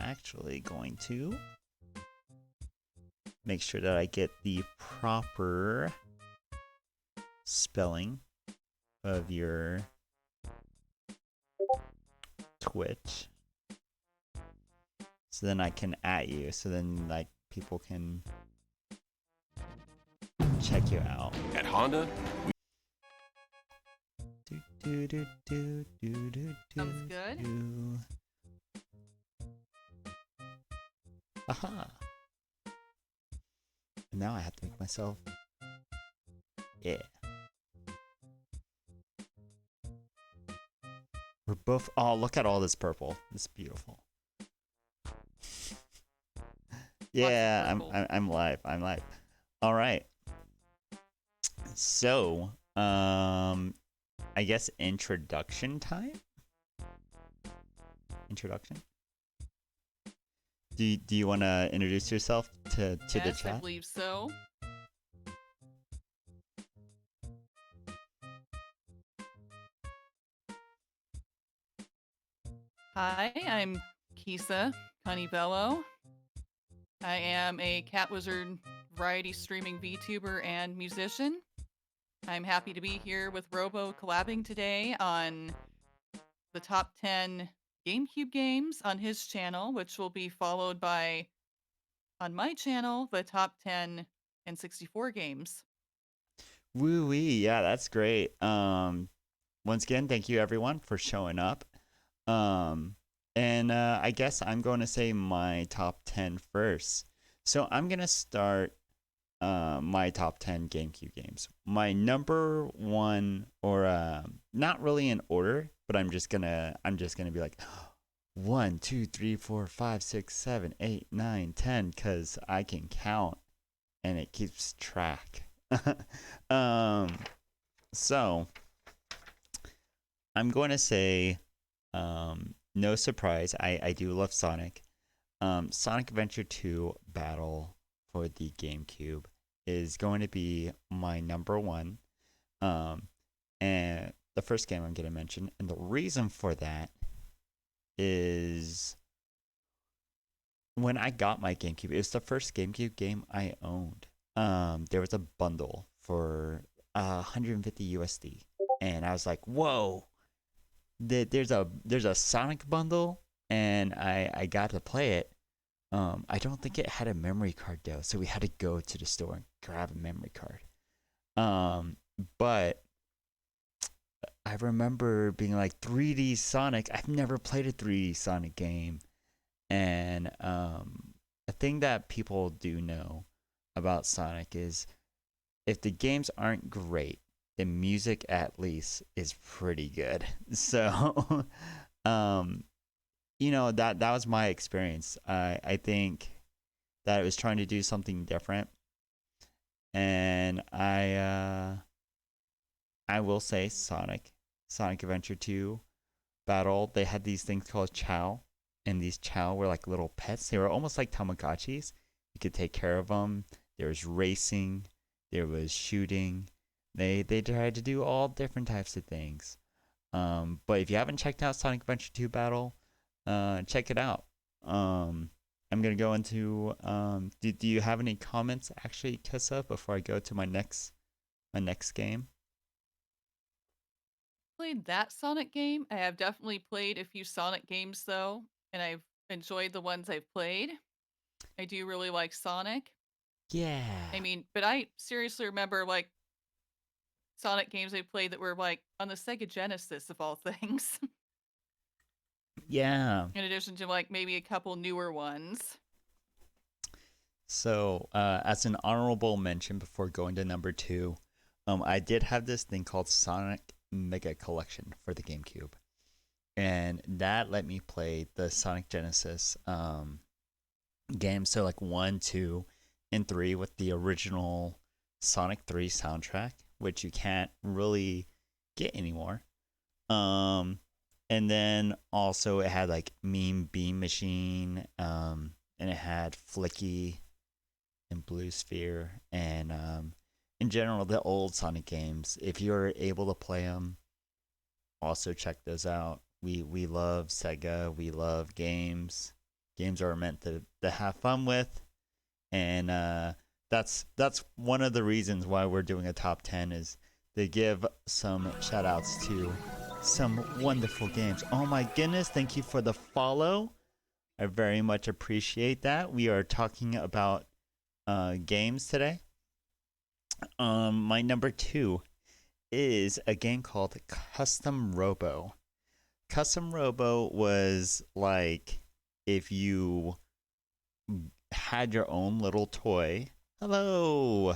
actually going to make sure that I get the proper spelling of your Twitch. So then I can at you. So then like people can check you out. At Honda, Sounds good. Aha. And now I have to make myself. Yeah. We're both. Oh, look at all this purple. It's beautiful. Yeah, I'm live. I'm live. All right. So, I guess introduction time. Introduction. Do you want to introduce yourself to the Yes, chat? I believe so. Hi, I'm Kissa Cunibello. I am a Cat Wizard variety streaming VTuber and musician. I'm happy to be here with Robo collabing today on the top 10 GameCube games on his channel, which will be followed by, on my channel, the top 10 N64 games. Woo wee, yeah, that's great. Once again, thank you everyone for showing up. And I guess I'm going to say my top 10 first. So I'm gonna start my top 10 GameCube games. My number one, or not really in order, but I'm just gonna be like 1, 2, 3, 4, 5, 6, 7, 8, 9, 10, because I can count and it keeps track. So I'm going to say, no surprise, I do love Sonic. Sonic Adventure 2 Battle for the GameCube is going to be my number one. And the first game I'm going to mention, and the reason for that is when I got my GameCube, it was the first GameCube game I owned. There was a bundle for 150 USD, and I was like, "Whoa! There's a Sonic bundle, and I got to play it." I don't think it had a memory card though, so we had to go to the store and grab a memory card. But I remember being like 3D Sonic. I've never played a 3D Sonic game, and a thing that people do know about Sonic is if the games aren't great, the music at least is pretty good. So, that was my experience. I think that it was trying to do something different, and I will say Sonic Adventure 2 Battle. They had these things called Chow, and these Chow were like little pets. They were almost like Tamagotchis. You could take care of them. There was racing. There was shooting. They tried to do all different types of things. But if you haven't checked out Sonic Adventure 2 Battle, check it out. I'm gonna go into. Do you have any comments actually, Kissa, before I go to my next game? Played that Sonic game. I have definitely played a few Sonic games though, and I've enjoyed the ones I've played. I do really like Sonic. Yeah. I mean, but I seriously remember like Sonic games I played that were like on the Sega Genesis of all things. Yeah. In addition to like maybe a couple newer ones. So, as an honorable mention before going to number 2, I did have this thing called Sonic Mega Collection for the GameCube, and that let me play the Sonic Genesis games. So like 1, 2, and 3 with the original Sonic 3 soundtrack, which you can't really get anymore. And then also it had like Meme Beam Machine, and it had Flicky and Blue Sphere, and in general the old Sonic games. If you're able to play them, also check those out. We love Sega. We love games. games are meant to have fun with, and that's one of the reasons why we're doing a top 10 is to give some shout outs to some wonderful games. Oh my goodness, thank you for the follow. I very much appreciate that. We are talking about games today. My number 2 is a game called Custom Robo. Custom Robo was like if you had your own little toy. Hello.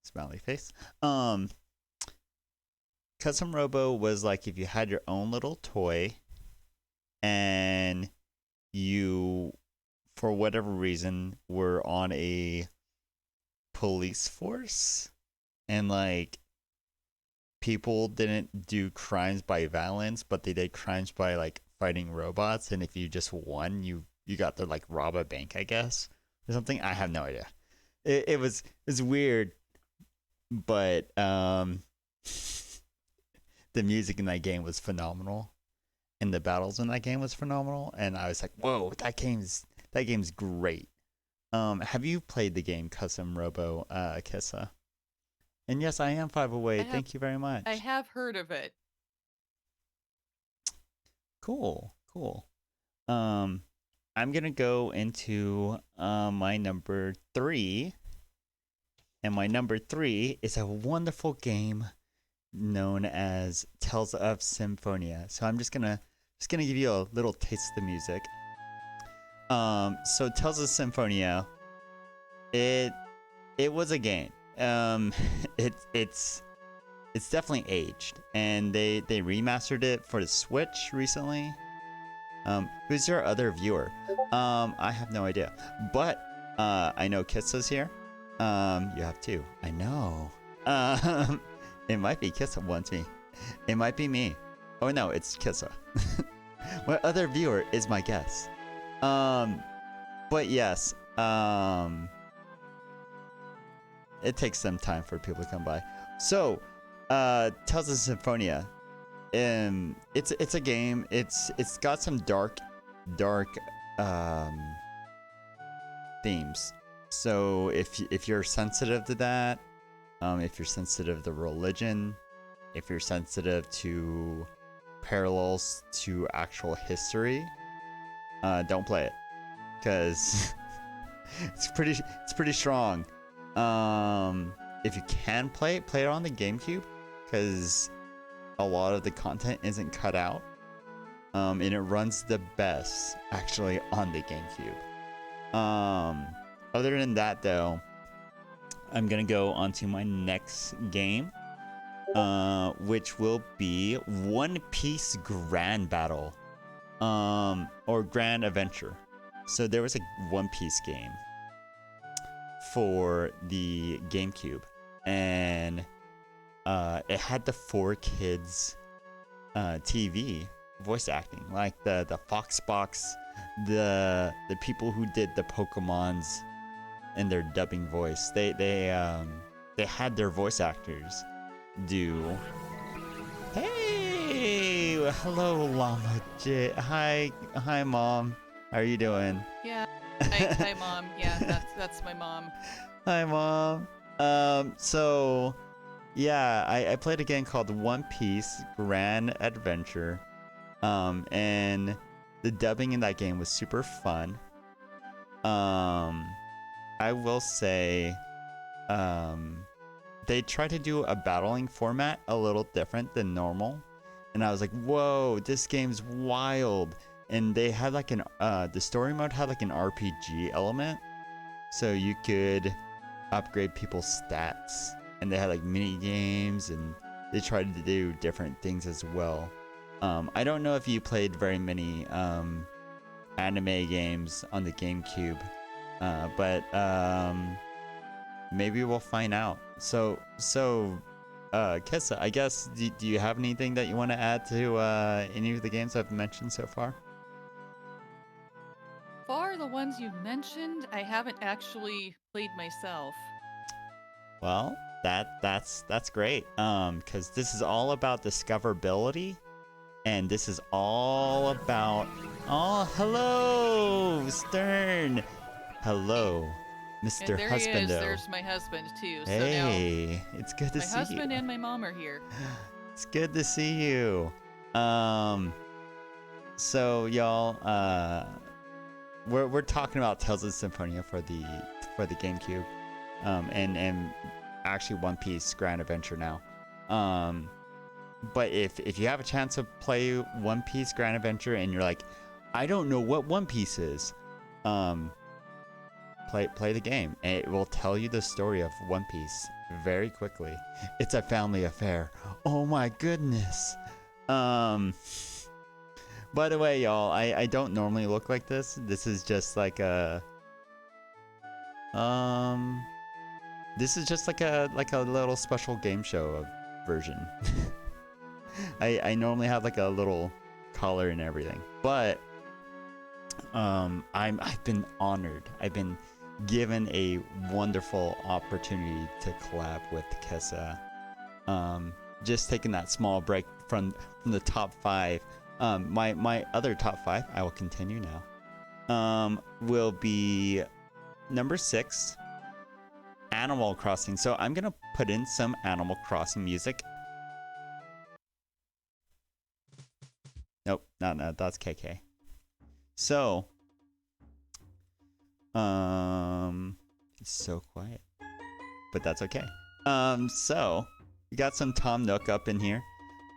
Smiley face. Custom Robo was like if you had your own little toy and you, for whatever reason, were on a police force and like people didn't do crimes by violence, but they did crimes by like fighting robots. And if you just won, you got to like rob a bank, I guess, or something. I have no idea. It was weird, but the music in that game was phenomenal, and the battles in that game was phenomenal. And I was like, whoa, that game's great. Have you played the game Custom Robo, Kissa? And yes, I am 5 away. Thank you very much. I have heard of it. Cool. I'm gonna go into my number 3, and my number 3 is a wonderful game known as Tales of Symphonia. So I'm just gonna give you a little taste of the music. So Tales of Symphonia, it was a game. It's definitely aged, and they remastered it for the Switch recently. Who's your other viewer? I have no idea, but I know Kissa's here. You have 2. I know. It might be Kissa wants me. It might be me. Oh no, it's Kissa. My other viewer is my guess. But yes. It takes some time for people to come by. So, Tales of Symphonia. It's a game. It's got some dark themes. So if you're sensitive to that, if you're sensitive to religion, if you're sensitive to parallels to actual history, don't play it, because it's pretty strong. If you can play it on the GameCube, because a lot of the content isn't cut out, and it runs the best actually on the GameCube. Other than that, though, I'm gonna go on to my next game, which will be One Piece Grand Battle, or Grand Adventure. So there was a One Piece game for the GameCube, and it had the 4Kids TV voice acting, like the Fox Box, the people who did the Pokemons and their dubbing voice. They had their voice actors do. Hey, hello, Llama J. Hi, Mom. How are you doing? Yeah. Hi, Mom. Yeah, that's my mom. Hi, Mom. So, yeah, I played a game called One Piece Grand Adventure, and the dubbing in that game was super fun. I will say, they tried to do a battling format a little different than normal, and I was like, whoa, this game's wild. And they had like the story mode had like an RPG element, so you could upgrade people's stats, and they had like mini games, and they tried to do different things as well. I don't know if you played very many anime games on the GameCube, but maybe we'll find out. So Kissa, I guess, do you have anything that you want to add to any of the games I've mentioned so far? Far the ones you've mentioned, I haven't actually played myself. Well, that's great. Because this is all about discoverability. And this is all about. Oh, hello, Stern. Hello, And Mr. there he is. Husbando. There's my husband too. So now Hey, it's good to my see you. husband and my mom are here. It's good to see you. Um, so y'all, we're talking about Tales of Symphonia for the GameCube, and actually One Piece Grand Adventure now. But if you have a chance to play One Piece Grand Adventure and you're like, I don't know what One Piece is, play the game. It will tell you the story of One Piece very quickly. It's a family affair. Oh my goodness. By the way, y'all, I don't normally look like this. This is just like a this is just like a little special game show version. I normally have like a little collar and everything, but I've been honored. I've been given a wonderful opportunity to collab with Kissa. Just taking that small break from the top 5. My other top 5, I will continue now. Will be number 6, Animal Crossing. So I'm gonna put in some Animal Crossing music. Nope, not that's KK. So, it's so quiet, but that's okay. So we got some Tom Nook up in here.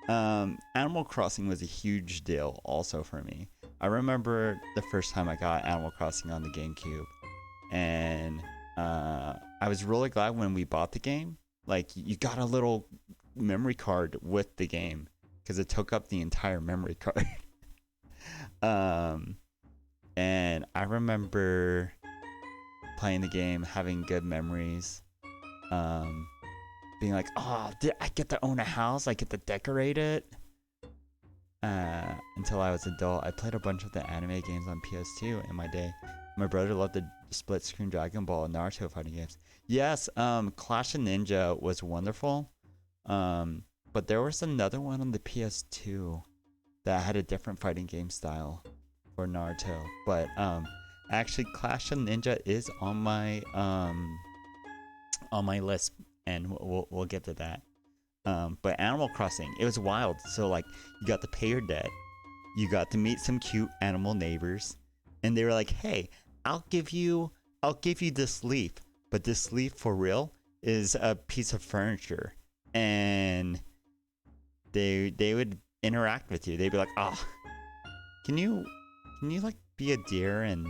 Animal Crossing was a huge deal also for me. I remember the first time I got Animal Crossing on the GameCube, and I was really glad when we bought the game. Like, you got a little memory card with the game because it took up the entire memory card. And I remember playing the game, having good memories, being like, oh, I get to own a house, I get to decorate it. Until I was adult, I played a bunch of the anime games on PS2 in my day. My brother loved the split screen Dragon Ball and Naruto fighting games. Yes, Clash of Ninja was wonderful. But there was another one on the PS2 that had a different fighting game style for Naruto. But actually, Clash of Ninja is on my list, and we'll get to that. But Animal Crossing, it was wild. So like, you got to pay your debt, you got to meet some cute animal neighbors, and they were like, "Hey, I'll give you this leaf, but this leaf for real is a piece of furniture." And they would interact with you. They'd be like, "Oh, can you like be a deer?" And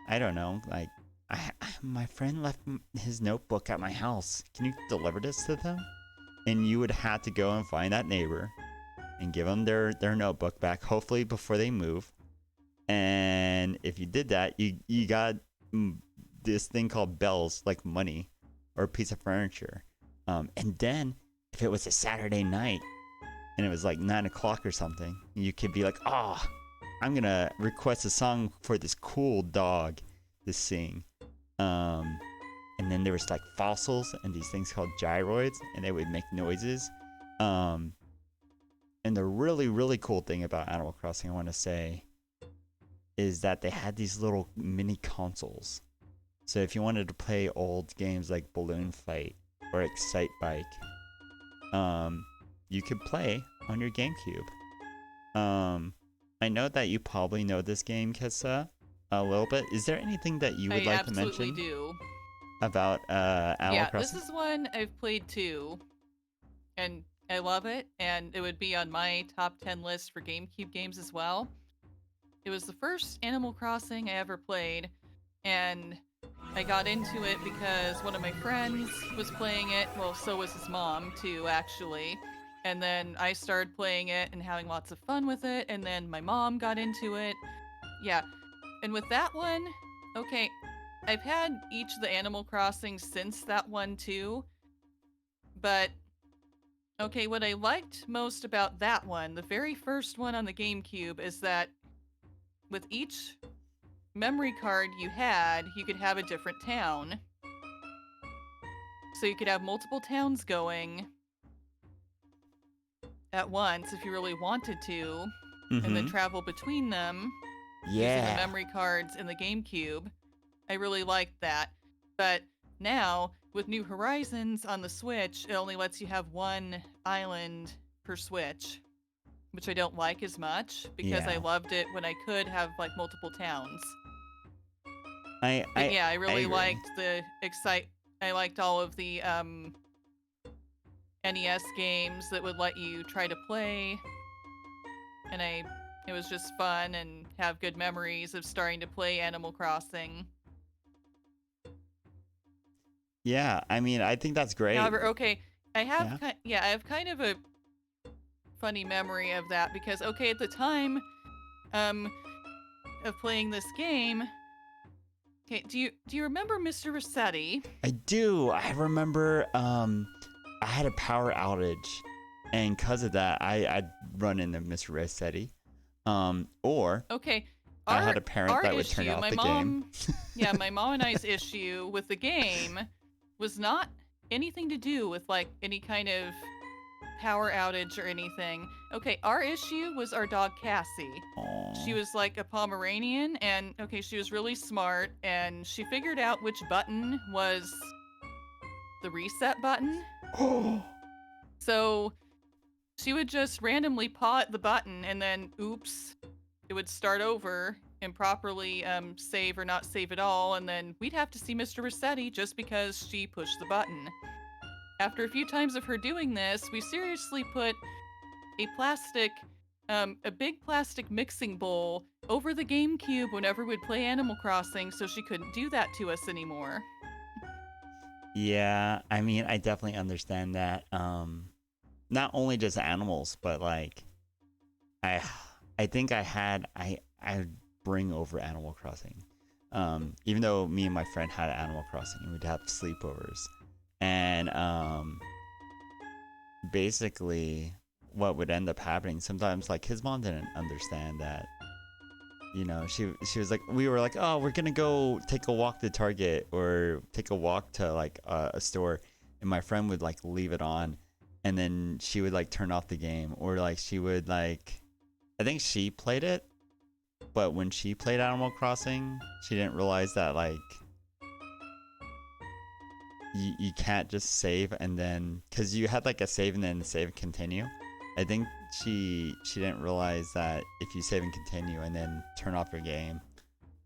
I don't know, like, my friend left his notebook at my house. Can you deliver this to them? And you would have to go and find that neighbor and give them their notebook back, hopefully before they move. And if you did that, you got this thing called bells, like money or a piece of furniture. And then if it was a Saturday night and it was like 9 o'clock or something, you could be like, "Oh, I'm gonna request a song for this cool dog to sing." And then there was like fossils and these things called gyroids, and they would make noises. And the really, really cool thing about Animal Crossing, I want to say, is that they had these little mini consoles. So if you wanted to play old games like Balloon Fight or Excite Bike, you could play on your GameCube. I know that you probably know this game, Kissa, a little bit. Is there anything that you would I like to absolutely mention do. about Animal Yeah, Crossing? this is one I've played too, and I love it, and it would be on my top 10 list for GameCube games as well. It was the first Animal Crossing I ever played, and I got into it because one of my friends was playing it. Well, so was his mom too, actually. And then I started playing it and having lots of fun with it, and then my mom got into it. Yeah, and with that one, okay, I've had each of the Animal Crossings since that one too, but okay, what I liked most about that one, the very first one on the GameCube, is that with each memory card you had, you could have a different town. So you could have multiple towns going. at once if you really wanted to, and then Mm-hmm. travel between them using the Yeah. memory cards in the GameCube. I really liked that. But now, with New Horizons on the Switch, it only lets you have one island per Switch, which I don't like as much because I Yeah. loved it when I could have like multiple towns. I But I yeah, I I really agree. liked the excite. I liked all of the NES games that would let you try to play, and it was just fun and have good memories of starting to play Animal Crossing. Yeah, I mean, I think that's great. However, okay, Yeah. I have kind of a funny memory of that because okay, at the time um of playing this game, okay, do you remember Mr. Rossetti? I do. I remember I had a power outage, and because of that I'd run into Miss Rossetti. Or Okay, I had our a parent our that would turn issue, off my the game. mom, yeah, my mom and I's issue with the game was not anything to do with like any kind of power outage or anything. Okay, our issue was our dog Cassie. She Aww. was like a Pomeranian, and okay, she was really smart, and she figured out which button was the reset button. Oh. So she would just randomly paw at the button, and then oops, it would start over and properly save or not save at all, and then we'd have to see Mr. Rossetti just because she pushed the button. After a few times of her doing this, we seriously put a big plastic mixing bowl over the GameCube whenever we'd play Animal Crossing so she couldn't do that to us anymore. Yeah, I mean, I definitely understand that. Not only just animals, but like I, I think I bring over Animal Crossing. Even though me and my friend had Animal Crossing, and we'd have sleepovers, and basically what would end up happening sometimes, like his mom didn't understand that. She was like, we were like, oh, we're gonna go take a walk to Target or take a walk to like a store, and my friend would like leave it on, and then she would like turn off the game, or like she would like, I think she played it, but when she played Animal Crossing, she didn't realize that like you can't just save and then, because you had like a save and then save and continue. I think she didn't realize that if you save and continue and then turn off your game,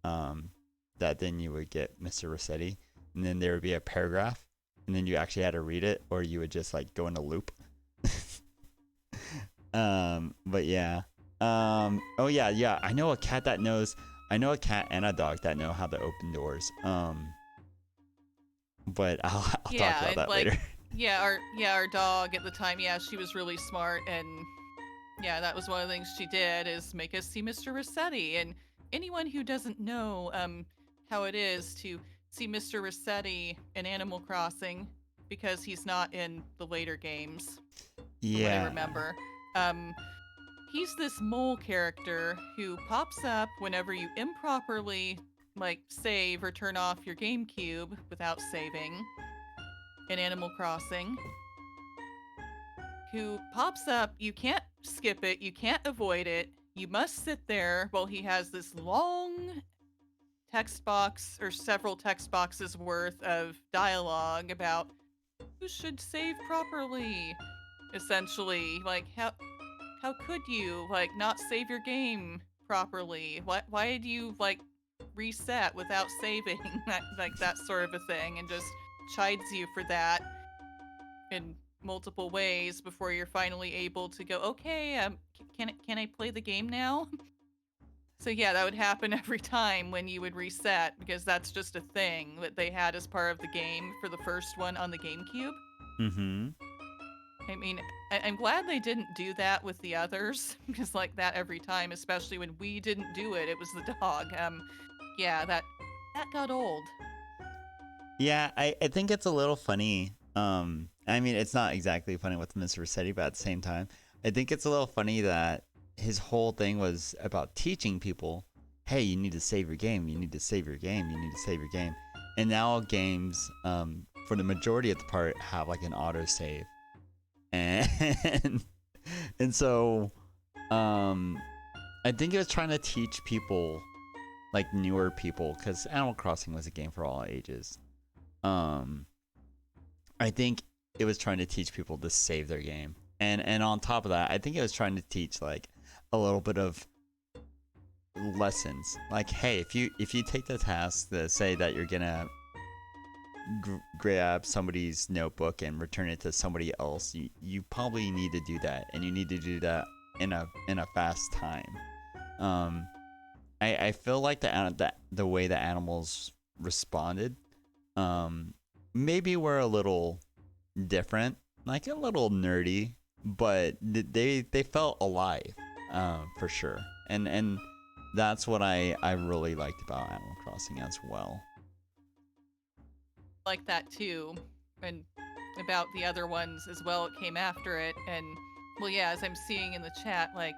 that then you would get Mr. Rossetti, and then there would be a paragraph, and then you actually had to read it, or you would just like go in a loop. But yeah. Oh yeah, yeah. I know a cat that knows. I know a cat and a dog that know how to open doors. But I'll talk Yeah, about and that like later. our dog at the time, yeah, she was really smart, and yeah, that was one of the things she did is make us see Mr. Rossetti. And anyone who doesn't know how it is to see Mr. Rossetti in Animal Crossing, because he's not in the later games, from what I Yeah. remember. He's this mole character who pops up whenever you improperly like save or turn off your GameCube without saving in Animal Crossing. Who pops up, you can't skip it, you can't avoid it. You must sit there while he has this long text box or several text boxes worth of dialogue about who should save properly. Essentially, like how could you like not save your game properly? Why do you like reset without saving? Like that sort of a thing, and just chides you for that in multiple ways before you're finally able to go, okay, can I play the game now? So yeah, that would happen every time when you would reset, because that's just a thing that they had as part of the game for the first one on the GameCube. Mm-hmm. I mean, I'm glad they didn't do that with the others, because like that every time, especially when we didn't do it, it was the dog. Yeah, that got old. Yeah, I think it's a little funny. I mean, it's not exactly funny with Mr. Rossetti, but at the same time, I think it's a little funny that his whole thing was about teaching people, hey, you need to save your game, you need to save your game, you need to save your game. And now games, for the majority of the part, have like an auto save. And And so, I think it was trying to teach people, like newer people, because Animal Crossing was a game for all ages. Um, I think it was trying to teach people to save their game, and on top of that, I think it was trying to teach like a little bit of lessons. Like, hey, if you take the task to say that you're gonna grab somebody's notebook and return it to somebody else, you probably need to do that, and you need to do that in a fast time. Um, I feel like the way the animals responded, um, maybe were a little different, like a little nerdy, but they felt alive, for sure. And that's what I really liked about Animal Crossing as well. Like that too, and about the other ones as well. It came after it, and well, yeah, as I'm seeing in the chat, like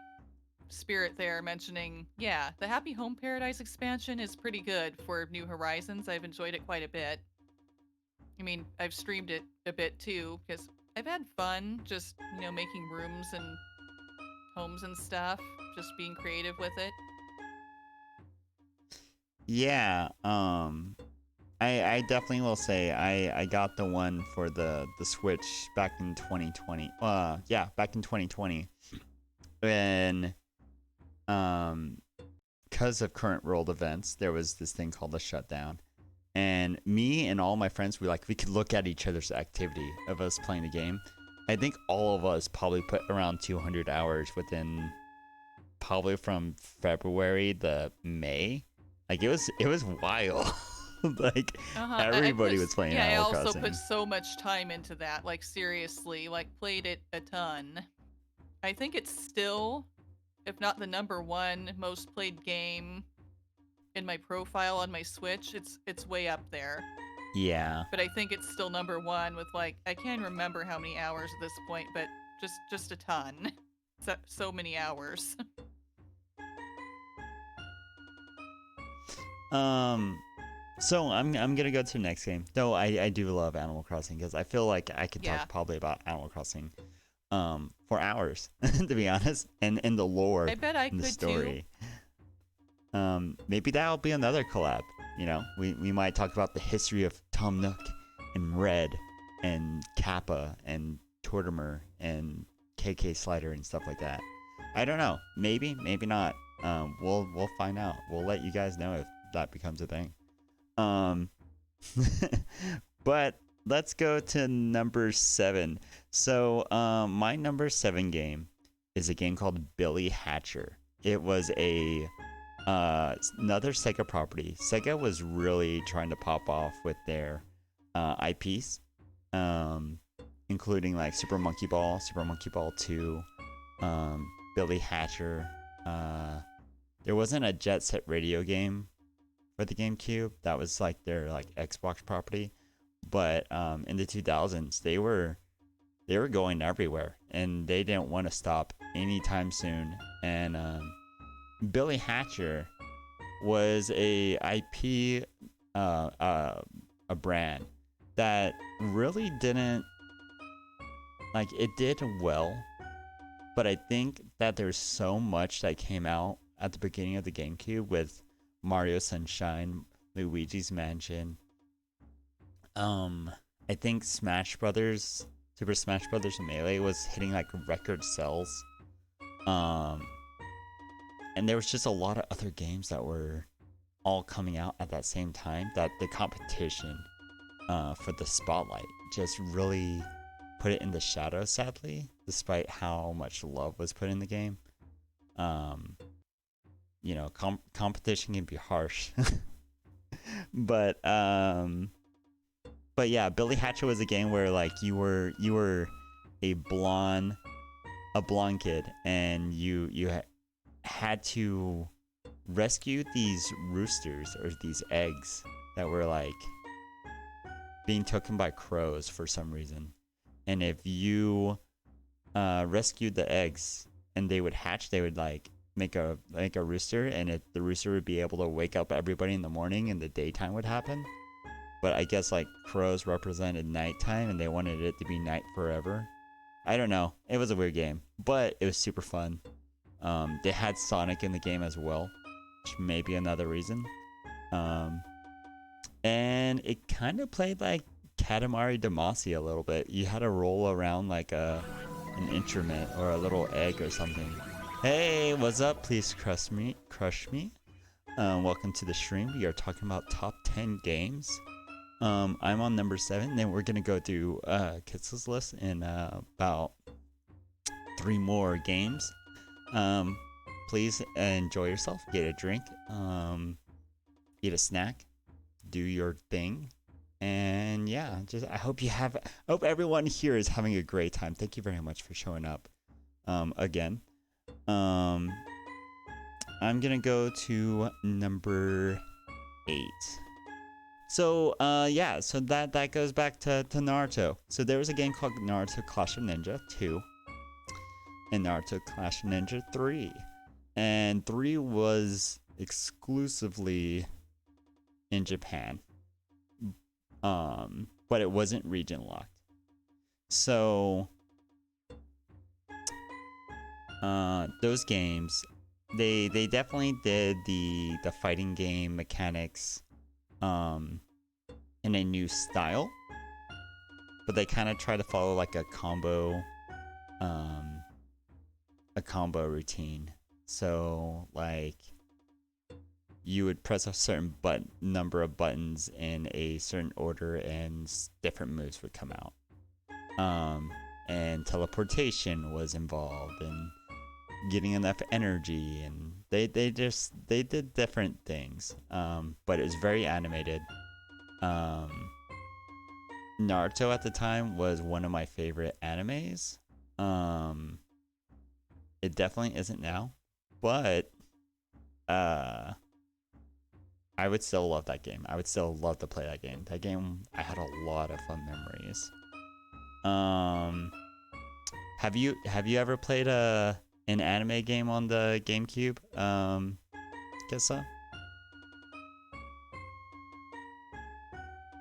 Spirit there mentioning, yeah, the Happy Home Paradise expansion is pretty good for New Horizons. I've enjoyed it quite a bit. I mean, I've streamed it a bit too because I've had fun just, making rooms and homes and stuff, just being creative with it. Yeah, I definitely will say I got the one for the Switch back in 2020. Yeah, back in 2020, when because of current world events, there was this thing called the shutdown, and me and all my friends we could look at each other's activity of us playing the game. I think all of us probably put around 200 hours within, probably from February to May. Like, it was wild. Like, everybody was playing Animal Crossing. I also put so much time into that. Like, seriously, played it a ton. I think it's still, if not the #1 most played game in my profile on my Switch, it's way up there. Yeah. But I think it's still #1 with I can't remember how many hours at this point, but just a ton. So many hours. So I'm gonna go to the next game. Though I do love Animal Crossing because I feel like I could talk probably about Animal Crossing for hours, to be honest, and the lore, I bet I and the could story. Maybe that'll be another collab. We might talk about the history of Tom Nook and Red and Kappa and Tortimer and KK Slider and stuff like that. I don't know. Maybe not. We'll find out. We'll let you guys know if that becomes a thing. But let's go to number 7. So my number 7 game is a game called Billy Hatcher. It was another Sega property. Sega was really trying to pop off with their IPs, including like Super Monkey Ball, Super Monkey Ball 2, Billy Hatcher. There wasn't a Jet Set Radio game for the GameCube. That was like their Xbox property. But in the 2000s, they were going everywhere, and they didn't want to stop anytime soon. And Billy Hatcher was a IP, a brand that really didn't, it did well, but I think that there's so much that came out at the beginning of the GameCube with Mario Sunshine, Luigi's Mansion. I think Super Smash Brothers Melee was hitting record sales. And there was just a lot of other games that were all coming out at that same time that the competition for the spotlight just really put it in the shadows, sadly, despite how much love was put in the game. Competition can be harsh. But yeah, Billy Hatcher was a game where you were a blonde kid, and you had to rescue these roosters or these eggs that were being taken by crows for some reason. And if you rescued the eggs and they would hatch, they would make a rooster, and the rooster would be able to wake up everybody in the morning, and the daytime would happen. But I guess crows represented nighttime, and they wanted it to be night forever. I don't know. It was a weird game, but it was super fun. They had Sonic in the game as well, which may be another reason. Um, and it kind of played like Katamari Damacy a little bit. You had to roll around like an instrument or a little egg or something. Hey, what's up? Please crush me. Crush me. Welcome to the stream. We are talking about top 10 games. I'm on number 7. Then we're gonna go through Kissa's list in about 3 more games. Please enjoy yourself. Get a drink. Eat a snack. Do your thing. And yeah, just I hope everyone here is having a great time. Thank you very much for showing up. Again. I'm gonna go to number 8. So yeah, so that goes back to Naruto. So there was a game called Naruto Clash of Ninja 2 and Naruto Clash of Ninja 3. And 3 was exclusively in Japan. But it wasn't region locked. So those games, they definitely did the fighting game mechanics in a new style, but they kind of try to follow like a combo routine. So like you would press a certain number of buttons in a certain order and different moves would come out. And teleportation was involved and getting enough energy, and they did different things. But it was very animated. Naruto at the time was one of my favorite animes. It definitely isn't now, but I would still love that game. I would still love to play that game. That game, I had a lot of fun memories. Have you ever played an anime game on the GameCube? Kissa?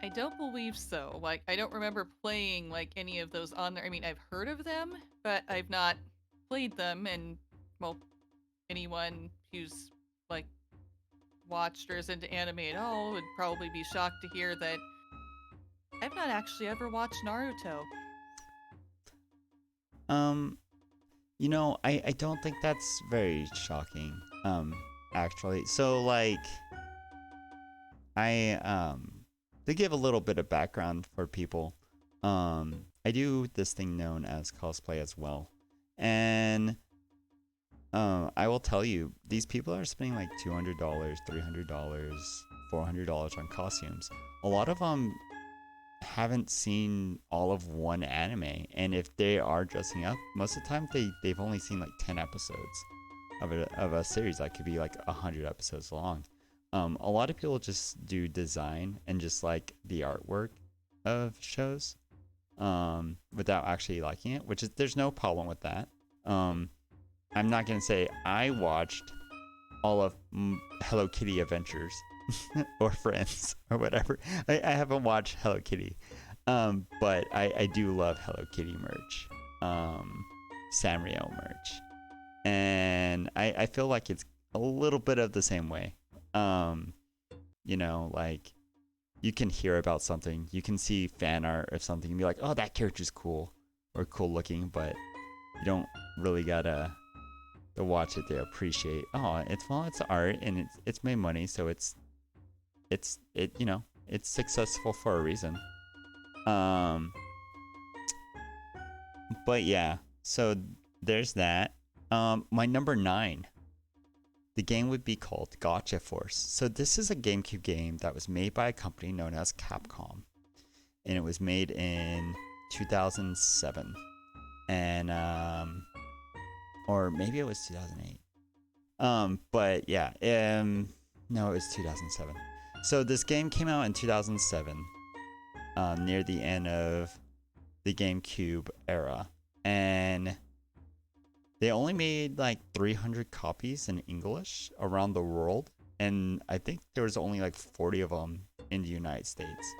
I don't believe so. Like, I don't remember playing like any of those on there. I mean, I've heard of them, but I've not played them. And well, anyone who's like watched or is into anime at all would probably be shocked to hear that I've not actually ever watched Naruto. You know, I don't think that's very shocking. Actually. So like to give a little bit of background for people, I do this thing known as cosplay as well. And I will tell you, these people are spending like $200, $300, $400 on costumes. A lot of them haven't seen all of one anime, and if they are dressing up, most of the time they've only seen like 10 episodes of a series that could be like 100 episodes long. A lot of people just do design and just like the artwork of shows without actually liking it, which is there's no problem with that. I'm not gonna say I watched all of Hello Kitty Adventures or Friends or whatever. I haven't watched Hello Kitty, but I do love Hello Kitty merch, Sanrio merch, and I feel like it's a little bit of the same way. You know, like you can hear about something, you can see fan art of something and be like, oh, that character's cool or cool looking, but you don't really gotta to watch it to appreciate. Oh, it's art and it's made money, so it's you know, it's successful for a reason. But yeah, so there's that. My number 9, the game would be called Gotcha Force. So this is a GameCube game that was made by a company known as Capcom, and it was made in 2007, and or maybe it was 2008. But yeah, no, it was 2007. So this game came out in 2007, near the end of the GameCube era, and they only made like 300 copies in English around the world, and I think there was only like 40 of them in the United States.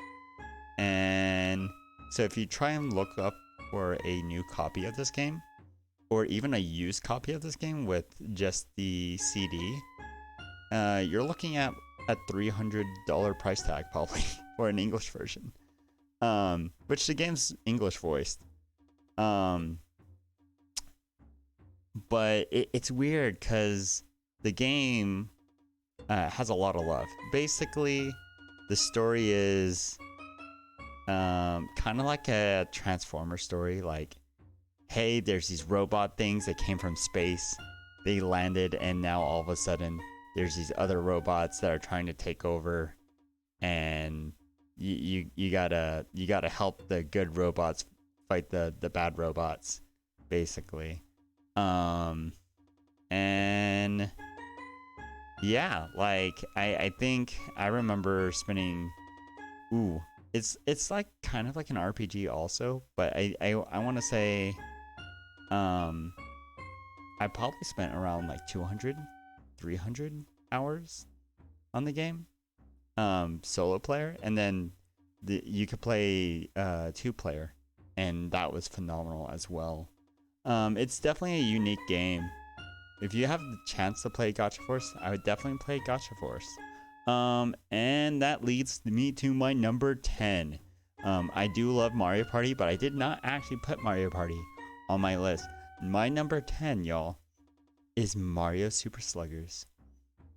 And so if you try and look up for a new copy of this game, or even a used copy of this game with just the CD, you're looking at a $300 price tag probably for an English version. Which the game's English voiced. But it's weird because the game has a lot of love. Basically, the story is kind of like a Transformer story. Like, hey, there's these robot things that came from space. They landed, and now all of a sudden, there's these other robots that are trying to take over, and you gotta help the good robots fight the bad robots, basically. And yeah, like I think I remember spending. Ooh, it's like kind of like an RPG also, but I want to say, I probably spent around like 200, 300 hours on the game, solo player, and then you could play 2-player, and that was phenomenal as well. It's definitely a unique game. If you have the chance to play Gacha Force, I would definitely play Gacha Force. And that leads me to my number 10. I do love Mario Party, but I did not actually put Mario Party on my list. My number 10, y'all, is Mario Super Sluggers.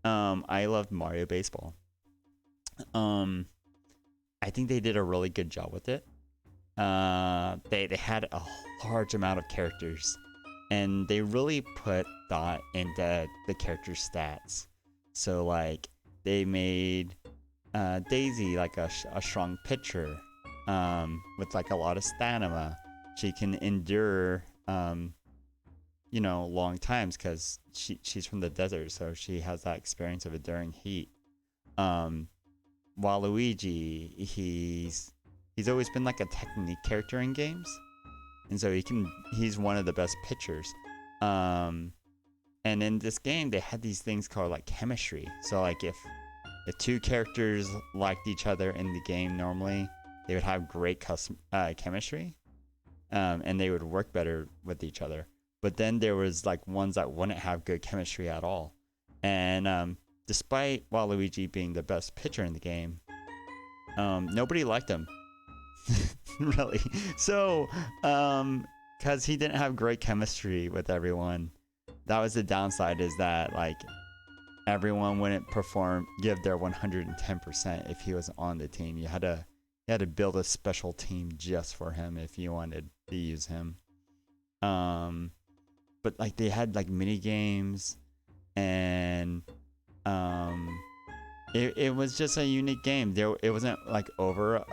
I love Mario Baseball. I think they did a really good job with it. They had a large amount of characters, and they really put thought into the character stats. So like they made Daisy like a strong pitcher, with like a lot of stamina. She can endure long times because she's from the desert, so she has that experience of enduring heat. Waluigi, he's always been like a technique character in games, and so he's one of the best pitchers. And in this game they had these things called like chemistry. So like if the two characters liked each other in the game, normally they would have great chemistry, and they would work better with each other. But then there was like ones that wouldn't have good chemistry at all, and despite Waluigi being the best pitcher in the game, nobody liked him. Really. So, because he didn't have great chemistry with everyone, that was the downside, is that like everyone wouldn't give their 110% if he was on the team. You had to build a special team just for him if you wanted to use him. But like they had like mini games, and it was just a unique game. It wasn't like over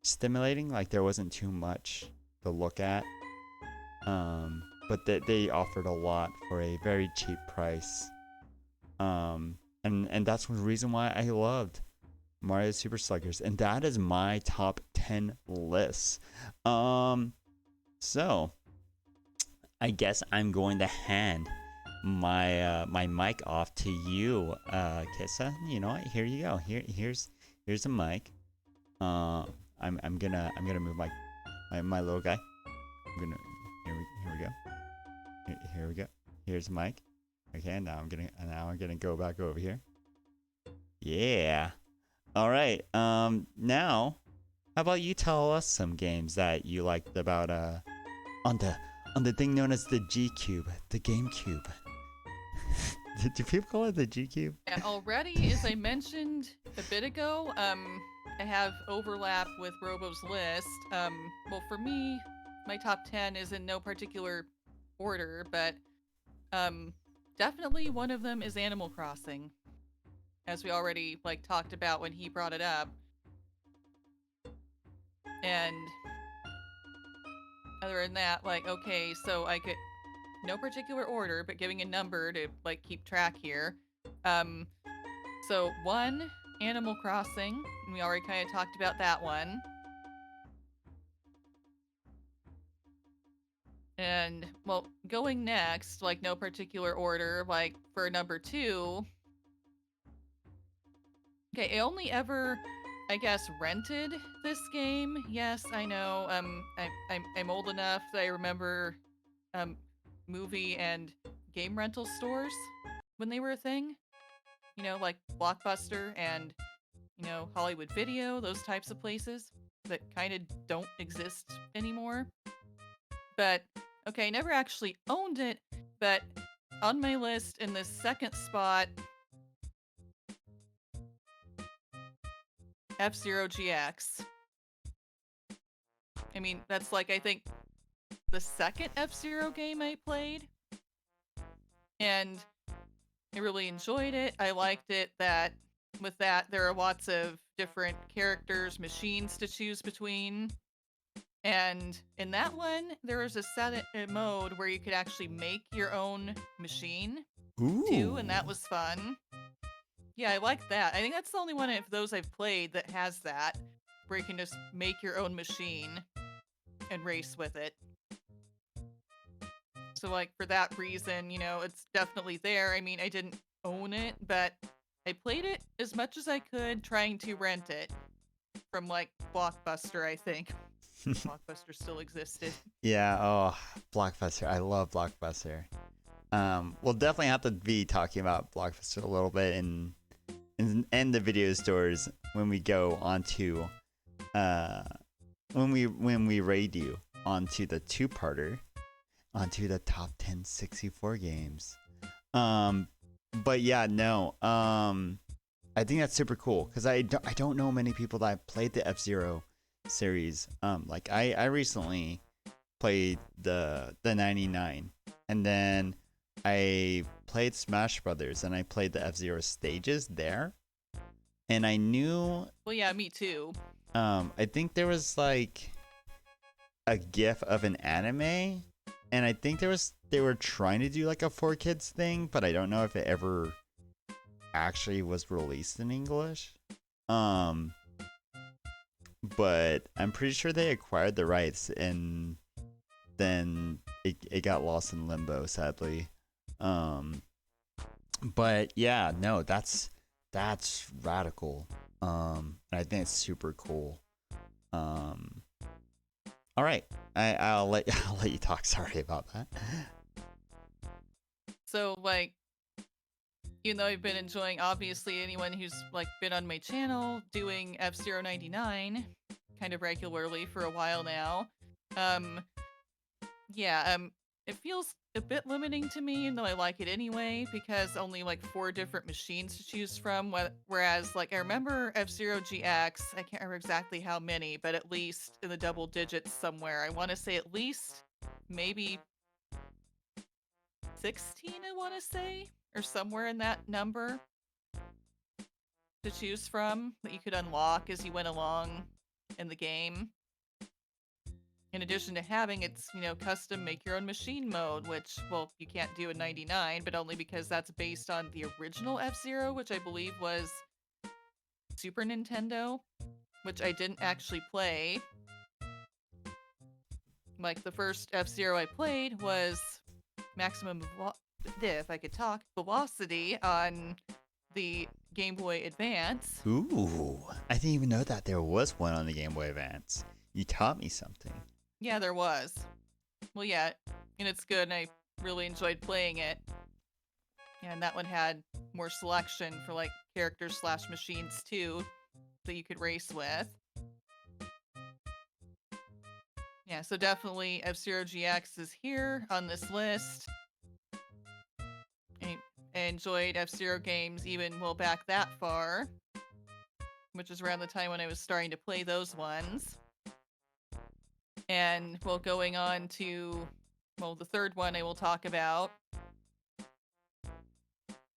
stimulating. Like there wasn't too much to look at. But they offered a lot for a very cheap price. And that's the reason why I loved Mario Super Sluggers, and that is my top 10 list. So I guess I'm going to hand my mic off to you, Kissa. You know what? Here you go. Here's a mic. I'm gonna move my little guy. Here we go. Here we go. Here's a mic. Okay, now I'm gonna go back over here. Yeah. All right. Now, how about you tell us some games that you liked about on the thing known as the G Cube, the GameCube. Do people call it the G Cube? And already, as I mentioned a bit ago, I have overlap with Robo's list. Well, for me, my top 10 is in no particular order, but definitely one of them is Animal Crossing, as we already like talked about when he brought it up. And other than that, like, okay, so I could, no particular order, but giving a number to like keep track here. So 1, Animal Crossing, and we already kind of talked about that one. And, well, going next, like, no particular order, like, for number 2... Okay, I only ever I guess, rented this game. Yes, I know. I'm old enough that I remember um, movie and game rental stores when they were a thing. You know, like Blockbuster and, Hollywood Video, those types of places that kind of don't exist anymore. But, okay, I never actually owned it, but on my list in the second spot, F-Zero GX. I mean, that's like, I think, the second F-Zero game I played. And I really enjoyed it. I liked it that with that there are lots of different characters, machines to choose between. And in that one, there was a mode where you could actually make your own machine too, and that was fun. Yeah, I like that. I think that's the only one of those I've played that has that, where you can just make your own machine and race with it. So, like, for that reason, it's definitely there. I mean, I didn't own it, but I played it as much as I could, trying to rent it from, like, Blockbuster, I think. Blockbuster still existed. Yeah, oh, Blockbuster. I love Blockbuster. We'll definitely have to be talking about Blockbuster a little bit in the video stores when we go onto when we raid you onto the two-parter, onto the top 10 64 games. But yeah, no. I think that's super cool because I don't know many people that have played the F-Zero series. Like I recently played the 99, and then I played Smash Brothers, and I played the F-Zero stages there, and I knew. Well, yeah, me too. I think there was like a GIF of an anime, and I think they were trying to do like a 4Kids thing, but I don't know if it ever actually was released in English. But I'm pretty sure they acquired the rights, and then it got lost in limbo, sadly. But yeah, no, that's radical. And I think it's super cool. All right, I'll let you talk. Sorry about that. So, like, even though I've been enjoying, obviously, anyone who's like been on my channel doing F-Zero 99 kind of regularly for a while now, it feels a bit limiting to me, even though I like it anyway, because only like 4 different machines to choose from. Whereas, like, I remember F-Zero GX, I can't remember exactly how many, but at least in the double digits somewhere. I want to say at least maybe 16, I want to say, or somewhere in that number to choose from that you could unlock as you went along in the game. In addition to having its, custom make your own machine mode, which, well, you can't do in 99, but only because that's based on the original F-Zero, which I believe was Super Nintendo, which I didn't actually play. Like, the first F-Zero I played was Maximum if I could talk, Velocity on the Game Boy Advance. Ooh, I didn't even know that there was one on the Game Boy Advance. You taught me something. Yeah, there was. Well, yeah, and it's good, and I really enjoyed playing it. Yeah, and that one had more selection for, like, characters/machines, too, that you could race with. Yeah, so definitely F-Zero GX is here on this list. I enjoyed F-Zero games even, well, back that far, which is around the time when I was starting to play those ones. And, well, going on to, well, the third one I will talk about,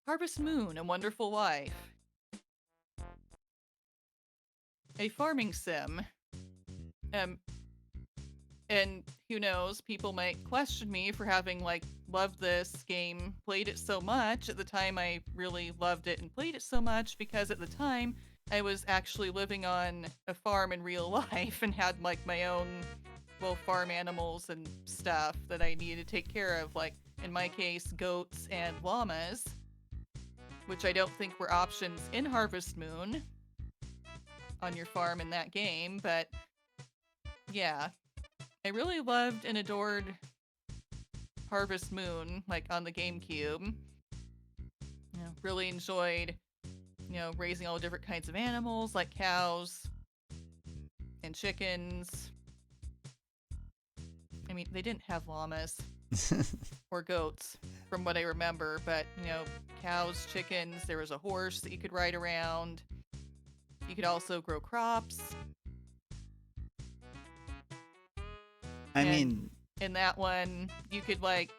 Harvest Moon, A Wonderful Life. A farming sim. And who knows, people might question me for having, like, loved this game, played it so much. At the time, I really loved it and played it so much because at the time, I was actually living on a farm in real life and had, like, my own, well, farm animals and stuff that I needed to take care of, like, in my case, goats and llamas, which I don't think were options in Harvest Moon. on your farm in that game. But yeah, I really loved and adored Harvest Moon, like on the GameCube. Really enjoyed, raising all different kinds of animals like cows and chickens. I mean, they didn't have llamas or goats from what I remember, but, cows, chickens, there was a horse that you could ride around. You could also grow crops. I And mean, in that one, you could, like,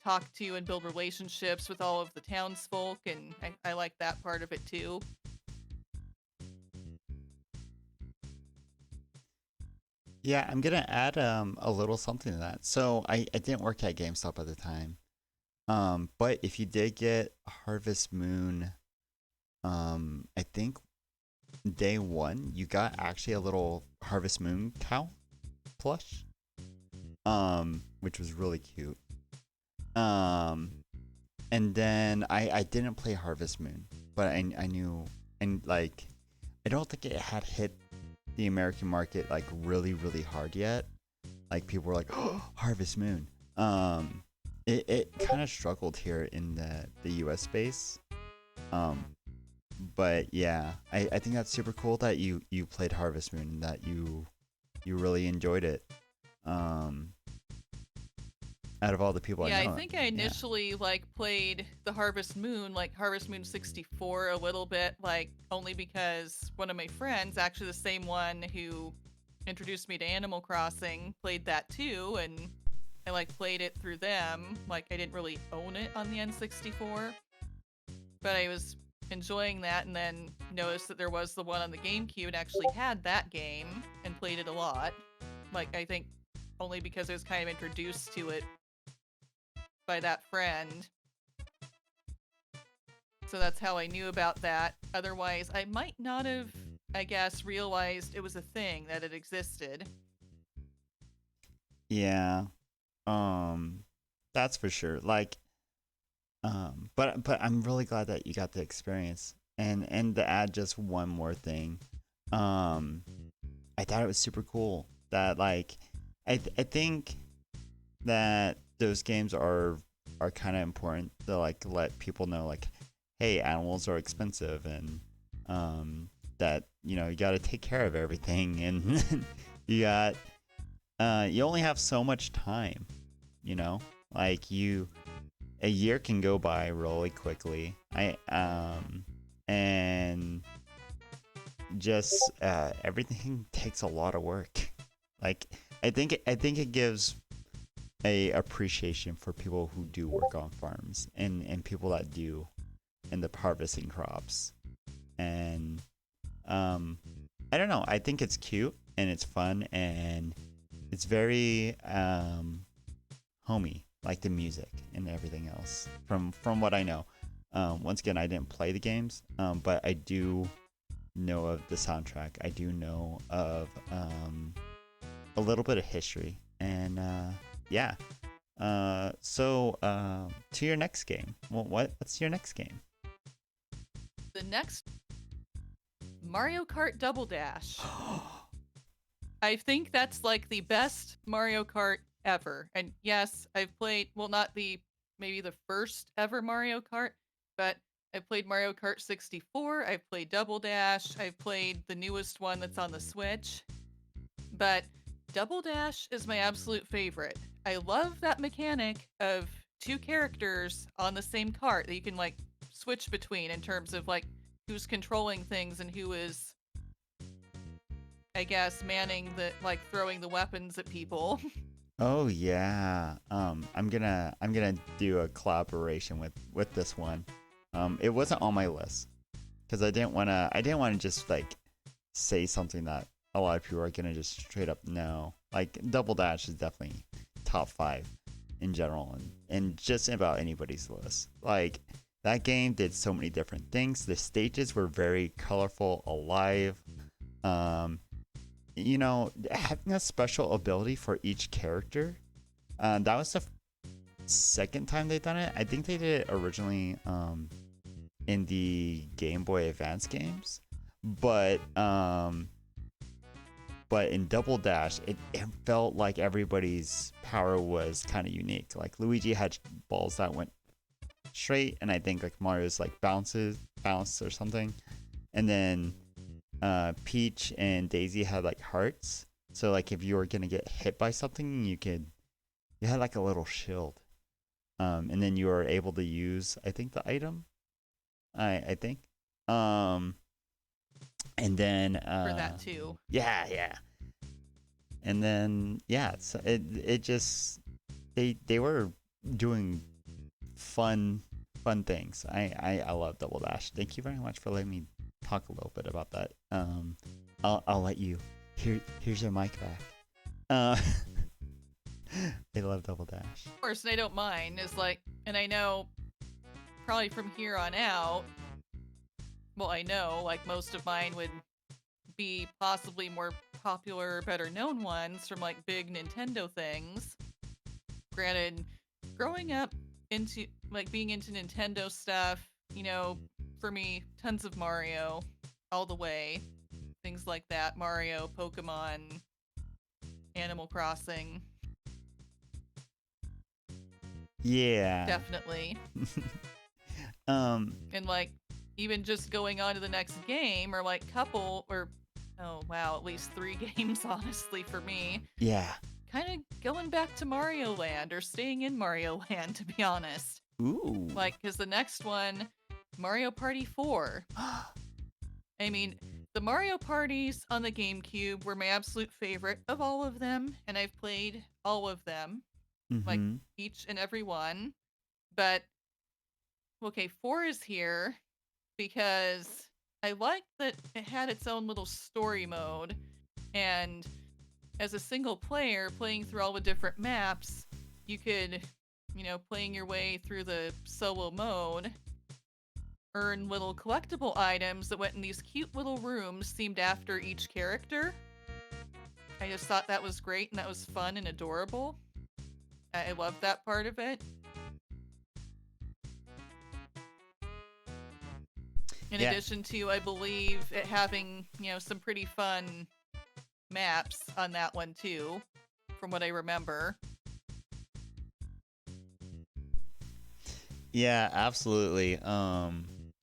talk to and build relationships with all of the townsfolk, and I like that part of it too. yeah, I'm gonna add a little something to that. So I didn't work at GameStop at the time. But if you did get Harvest Moon, I think day one, you got actually a little Harvest Moon cow plush, which was really cute. Um, and then I didn't play Harvest Moon, but I knew, and like I don't think it had hit the American market like really hard yet. Like people were like, oh, Harvest Moon. It kind of struggled here in the US space. Um, but yeah, I think that's super cool that you played Harvest Moon and that you really enjoyed it. Um, out of all the people Yeah, I I know, think I yeah. initially like played the Harvest Moon, like Harvest Moon 64 a little bit, like only because one of my friends, actually the same one who introduced me to Animal Crossing, played that too, and I like played it through them. Like I didn't really own it on the N64, but I was enjoying that, and then noticed that there was the one on the GameCube and actually had that game and played it a lot. Like I think only because I was kind of introduced to it by that friend. So that's how I knew about that. Otherwise, I might not have, I guess, realized it was a thing, that it existed. Yeah. That's for sure. Like, but I'm really glad that you got the experience. And to add just one more thing, um, I thought it was super cool that like, I think that those games are kind of important to like let people know like, hey, animals are expensive and that you got to take care of everything and you got you only have so much time, you know? Like a year can go by really quickly. And just everything takes a lot of work. Like I think it gives a appreciation for people who do work on farms and people that do in the harvesting crops. And I don't know. I think it's cute and it's fun and it's very homey, like the music and everything else. From what I know, once again, I didn't play the games, but I do know of the soundtrack. I do know of a little bit of history, and yeah. So to your next game. Well, what's your next game? The next, Mario Kart Double Dash. I think that's like the best Mario Kart ever. And yes, I've played, well, not maybe the first ever Mario Kart, but I've played Mario Kart 64, I've played Double Dash, I've played the newest one that's on the Switch. But Double Dash is my absolute favorite. I love that mechanic of two characters on the same cart that you can like switch between in terms of like who's controlling things and who is, I guess, manning the like throwing the weapons at people. Oh yeah. I'm gonna do a collaboration with this one. It wasn't on my list because I didn't wanna just like say something that a lot of people are gonna just straight up know. Like Double Dash is definitely top five in general and just about anybody's list. Like that game did so many different things. The stages were very colorful, alive. Um, having a special ability for each character. That was the second time they've done it. I think they did it originally in the Game Boy Advance games, but but in Double Dash, it felt like everybody's power was kind of unique. Like Luigi had balls that went straight, and I think like Mario's like bounce or something, and then Peach and Daisy had like hearts. So like if you were gonna get hit by something, you had like a little shield, and then you were able to use I think the item. I think, um, and then For that too. yeah, and then yeah, so it just they were doing fun things. I love Double Dash. Thank you very much for letting me talk a little bit about that. I'll let you. Here's your mic back. Uh, I love Double Dash. Of course, and I don't mind. Is like, and I know probably from here on out. Well, I know like most of mine would be possibly more popular, better known ones from like big Nintendo things. Granted, growing up into like being into Nintendo stuff, you know, for me, tons of Mario all the way. Things like that. Mario, Pokemon, Animal Crossing. Yeah. Definitely. um. And like even just going on to the next game or like couple or oh wow, at least 3 games honestly for me. Yeah. Kind of going back to Mario Land or staying in Mario Land to be honest. Ooh. Like cuz the next one Mario Party 4. I mean, the Mario parties on the GameCube were my absolute favorite of all of them, and I've played all of them, like Mm-hmm. each and every one. But okay, 4 is here because I liked that it had its own little story mode, and as a single player playing through all the different maps, you could, you know, playing your way through the solo mode, earn little collectible items that went in these cute little rooms themed after each character. I just thought that was great and that was fun and adorable. I loved that part of it. In Yeah. addition to, I believe, it having, you know, some pretty fun maps on that one too, from what I remember. Yeah, absolutely.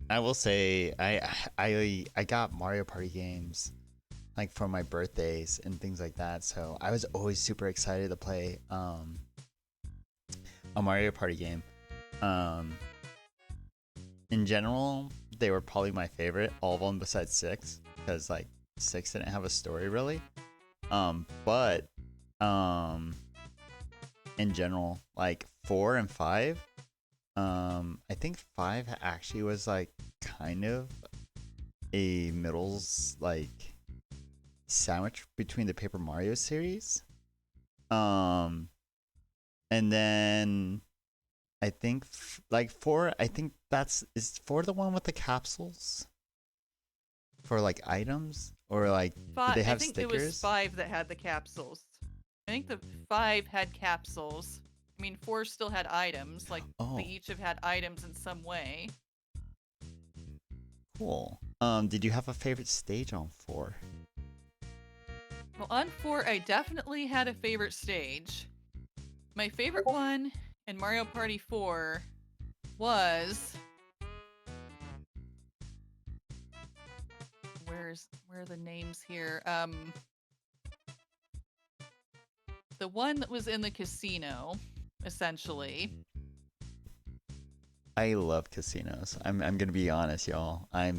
I will say I got Mario Party games like for my birthdays and things like that. So I was always super excited to play a Mario Party game. Um, in general, they were probably my favorite. All of them besides 6, because like 6 didn't have a story really. But in general, like 4 and 5. I think 5 actually was like kind of a middle's like sandwich between the Paper Mario series. Um, and then I think like 4. I think is 4 the one with the capsules for like items, or like did they I have think it was stickers? 5 that had the capsules. I think the 5 had capsules. I mean, 4 still had items. Like they Oh, each have had items in some way. cool. Did you have a favorite stage on 4? Well, on 4, I definitely had a favorite stage. My favorite one in Mario Party 4 was where are the names here? The one that was in the casino, essentially. I love casinos. I'm gonna be honest, y'all. Well,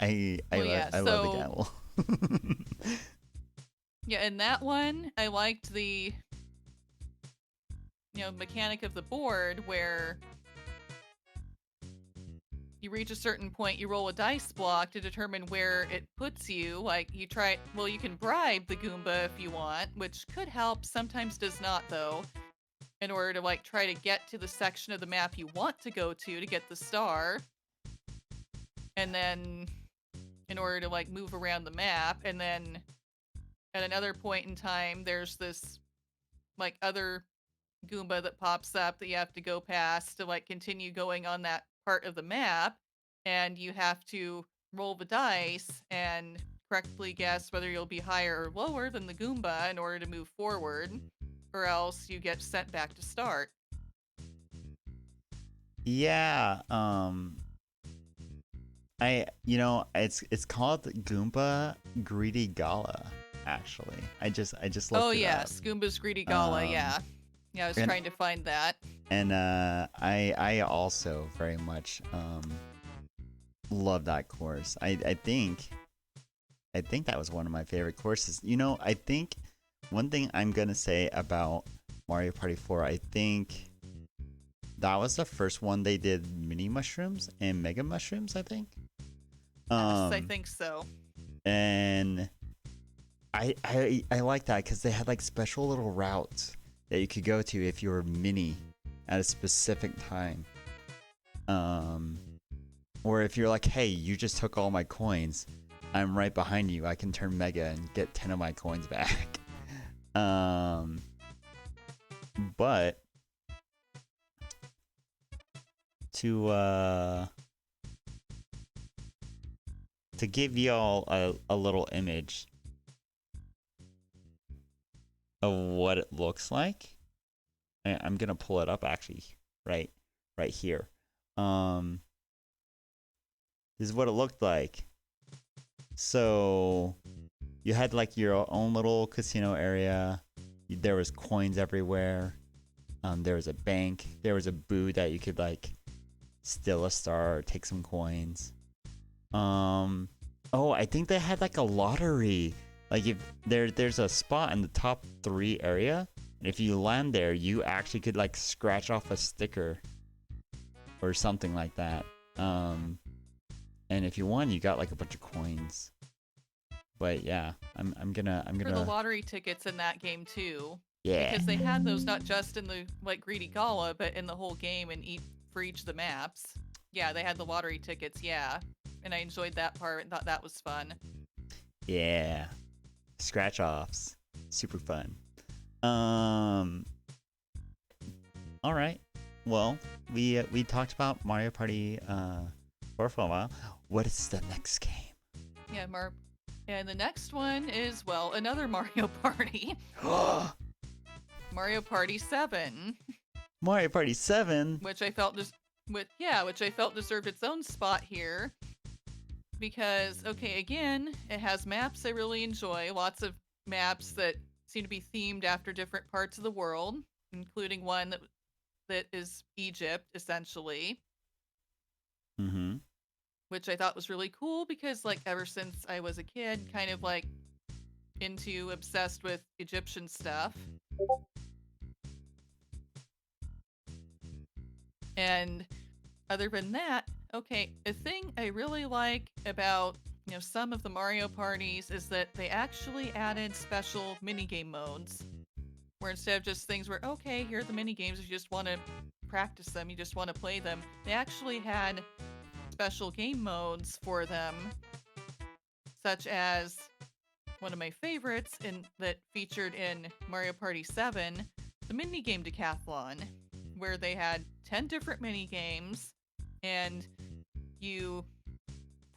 yeah. I love the So gamble. yeah, in that one, I liked the mechanic of the board where you reach a certain point, you roll a dice block to determine where it puts you. Like you try, well, you can bribe the Goomba if you want, which could help. Sometimes does not though. In order to like try to get to the section of the map you want to go to get the star, and then in order to like move around the map, and then at another point in time, there's this like other Goomba that pops up that you have to go past to like continue going on that part of the map, and you have to roll the dice and correctly guess whether you'll be higher or lower than the Goomba in order to move forward, or else you get sent back to start. Yeah. It's called Goomba Greedy Gala. Actually, I just Oh looked it up. yes, Goomba's Greedy Gala, Um, yeah. Yeah, I was and trying to find that. I also very much love that course. I think that was one of my favorite courses. I think one thing I'm gonna say about Mario Party 4, I think that was the first one they did mini mushrooms and mega mushrooms, I think. Yes, I Um, think so. and I like that because they had like special little routes that you could go to if you were mini at a specific time. Um, or if you're like, hey, you just took all my coins, I'm right behind you. I can turn mega and get 10 of my coins back. um, but to to give y'all a little image of what it looks like, I'm gonna pull it up actually right here. Um, this is what it looked like. So you had like your own little casino area. There was coins everywhere. There was a bank. There was a booth that you could like steal a star or take some coins. Oh, I think they had like a lottery. Like if there's a spot in the top 3 area, and if you land there, you actually could like scratch off a sticker or something like that. And if you won, you got like a bunch of coins. But yeah, I'm gonna For the lottery tickets in that game too, yeah. because they had those not just in the like Greedy Gala, but in the whole game and for each of the maps. Yeah, they had the lottery tickets. Yeah, and I enjoyed that part and thought that was fun. Yeah. Scratch offs. Super fun. Um all right. Well, we talked about Mario Party for a while. What is the next game? Yeah, and the next one is well another Mario Party, Mario Party 7, Mario Party 7. which I felt which I felt deserved its own spot here because okay, again, it has maps I really enjoy, lots of maps that seem to be themed after different parts of the world, including one that is Egypt essentially, Mhm. which I thought was really cool because like ever since I was a kid, kind of like into obsessed with Egyptian stuff. And other than that, okay, a thing I really like about some of the Mario parties is that they actually added special minigame modes where instead of just things where okay, here are the mini games, if you just want to practice them, you just want to play them, they actually had special game modes for them, such as one of my favorites in that featured in Mario Party 7, the minigame decathlon, where they had 10 different mini games and you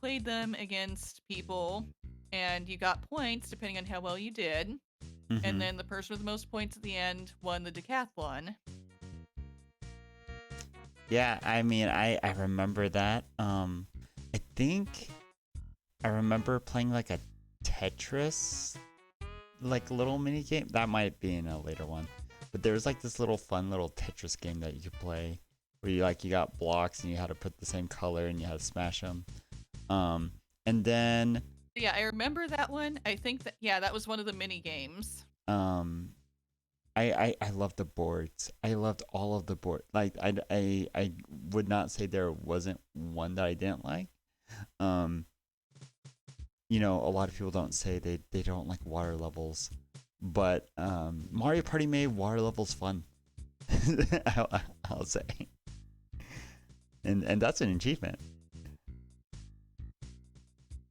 played them against people and you got points depending on how well you did. And Mhm. then the person with the most points at the end won the decathlon. Yeah, I mean, I remember that. I think I remember playing like a Tetris like little mini game. That might be in a later one. But there was like this little fun little Tetris game that you could play where you got blocks and you had to put the same color and you had to smash them. Um and then Yeah, I remember that one. I think that was one of the mini games. um I loved the boards. I loved all of the board. Like I would not say there wasn't one that I didn't like. Um a lot of people don't say they don't like water levels, but Mario Party made water levels fun. I'll say, and that's an achievement.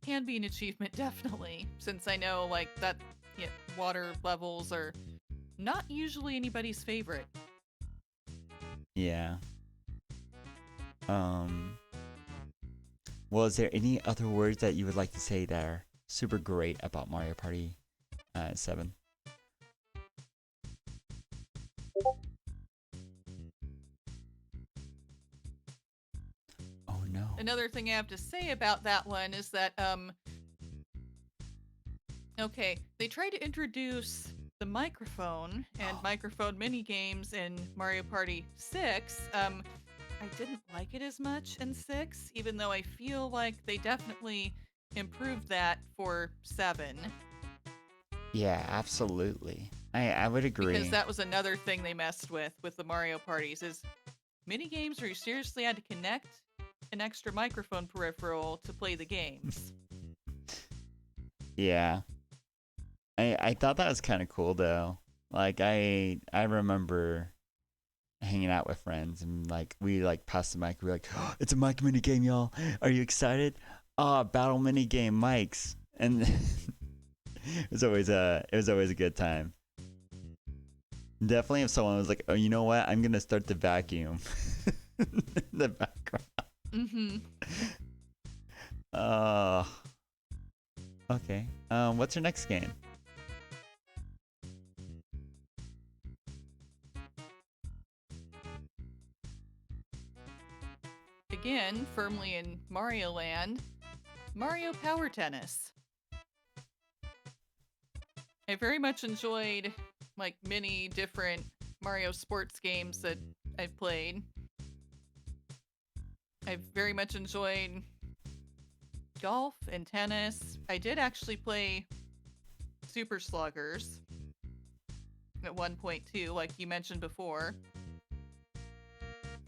Can be an achievement, definitely, since I know like that water levels are not usually anybody's favorite. Yeah. Um. Well, is there any other words that you would like to say that are super great about Mario Party 7? Oh no. Another thing I have to say about that one is that okay, they tried to introduce the microphone and microphone mini games in Mario Party 6. I didn't like it as much in 6, even though I feel like they definitely improved that for 7. Yeah, absolutely. I would agree. Because that was another thing they messed with the Mario parties is mini games where you seriously had to connect an extra microphone peripheral to play the games. Yeah. I thought that was kind of cool though. Like I remember hanging out with friends and like we like passed the mic. We were like, oh, it's a mic mini game, y'all. Are you excited? Battle mini game mics, and it was always a good time. Definitely, if someone was like, oh, you know what? I'm gonna start the vacuum in the background. Mm-hmm. Okay. What's your next game? Again, firmly in Mario Land, Mario Power Tennis. I very much enjoyed like many different Mario sports games that I've played. I've very much enjoyed golf and tennis. I did actually play Super Sluggers at one point too, like you mentioned before.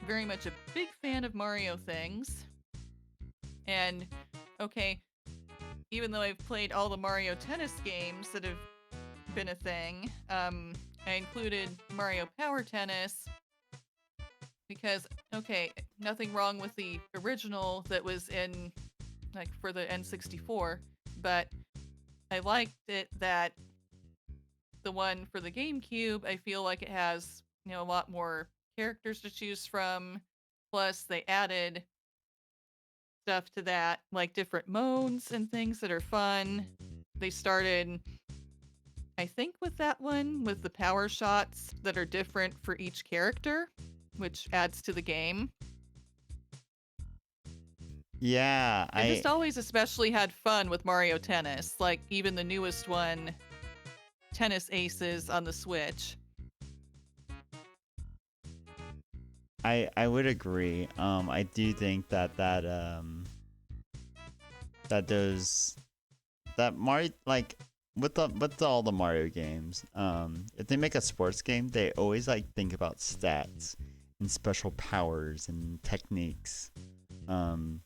Very much a big fan of Mario things. And okay, even though I've played all the Mario tennis games that have been a thing, I included Mario Power Tennis because, okay, nothing wrong with the original that was in, like, for the N64, but I liked it that the one for the GameCube, I feel like it has, a lot more characters to choose from. Plus, they added stuff to that, like different modes and things that are fun. They started, I think, with that one, with the power shots that are different for each character, which adds to the game. Yeah, I just always especially had fun with Mario Tennis, like even the newest one, Tennis Aces on the Switch. I would agree. I do think that that Mario, like with all the Mario games, if they make a sports game, they always like think about stats and special powers and techniques. Kind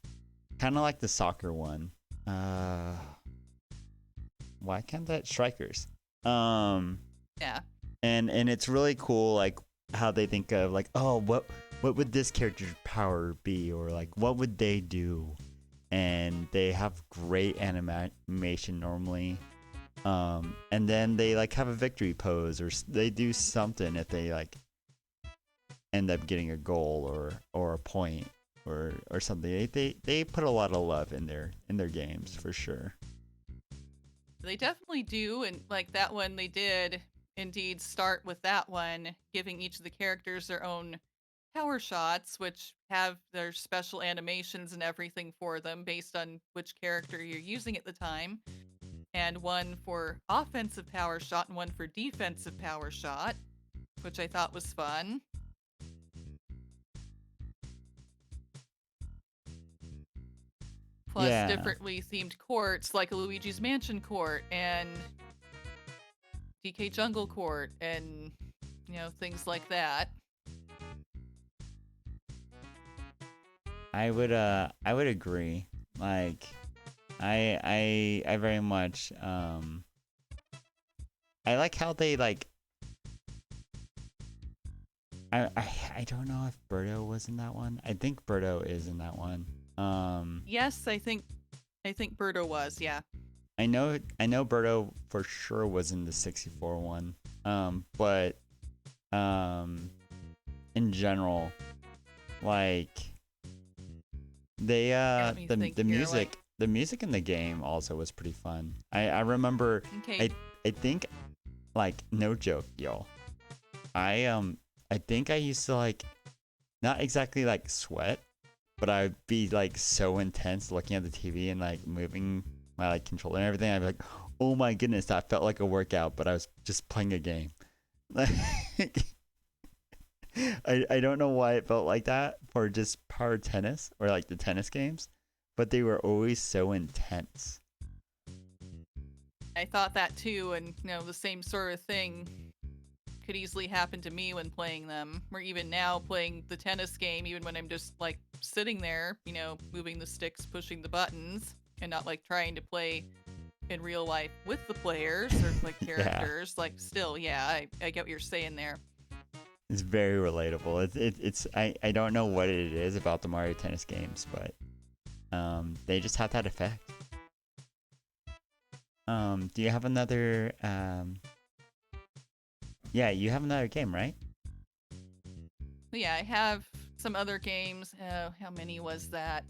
of like the soccer one. Why can't that strikers? Yeah. And it's really cool, like how they think of like, oh, what would this character's power be, or like what would they do? And they have great animation normally. And then they like have a victory pose, or they do something if they like end up getting a goal or a point or something. They put a lot of love in their games for sure. They definitely do, and like that one, they did indeed start with that one, giving each of the characters their own power shots, which have their special animations and everything for them based on which character you're using at the time. And one for offensive power shot and one for defensive power shot, which I thought was fun. Plus Yeah. differently themed courts like a Luigi's Mansion court and DK Jungle court and things like that. I would agree. Like I very much I like how they like I don't know if Birdo was in that one. I think Birdo is in that one. Yes, I think Birdo was, yeah. I know Birdo for sure was in the 64 one. But in general, like They Got me the thinking here, like, music in the game also was pretty fun. I remember okay, I think like no joke, y'all. I think I used to like not exactly like sweat, but I'd be like so intense looking at the TV and like moving my like controller and everything. I'd be like, oh my goodness, that felt like a workout, but I was just playing a game. Like I don't know why it felt like that for just power tennis or like the tennis games, but they were always so intense. I thought that too, and the same sort of thing could easily happen to me when playing them. Or even now playing the tennis game, even when I'm just like sitting there, moving the sticks, pushing the buttons, and not like trying to play in real life with the players or like Yeah, characters. Like, still, yeah, I get what you're saying there. it's very relatable. It's I don't know what it is about the Mario Tennis games, but they just have that effect. Do you have another yeah, you have another game, right? But yeah, I have some other games. How many was that?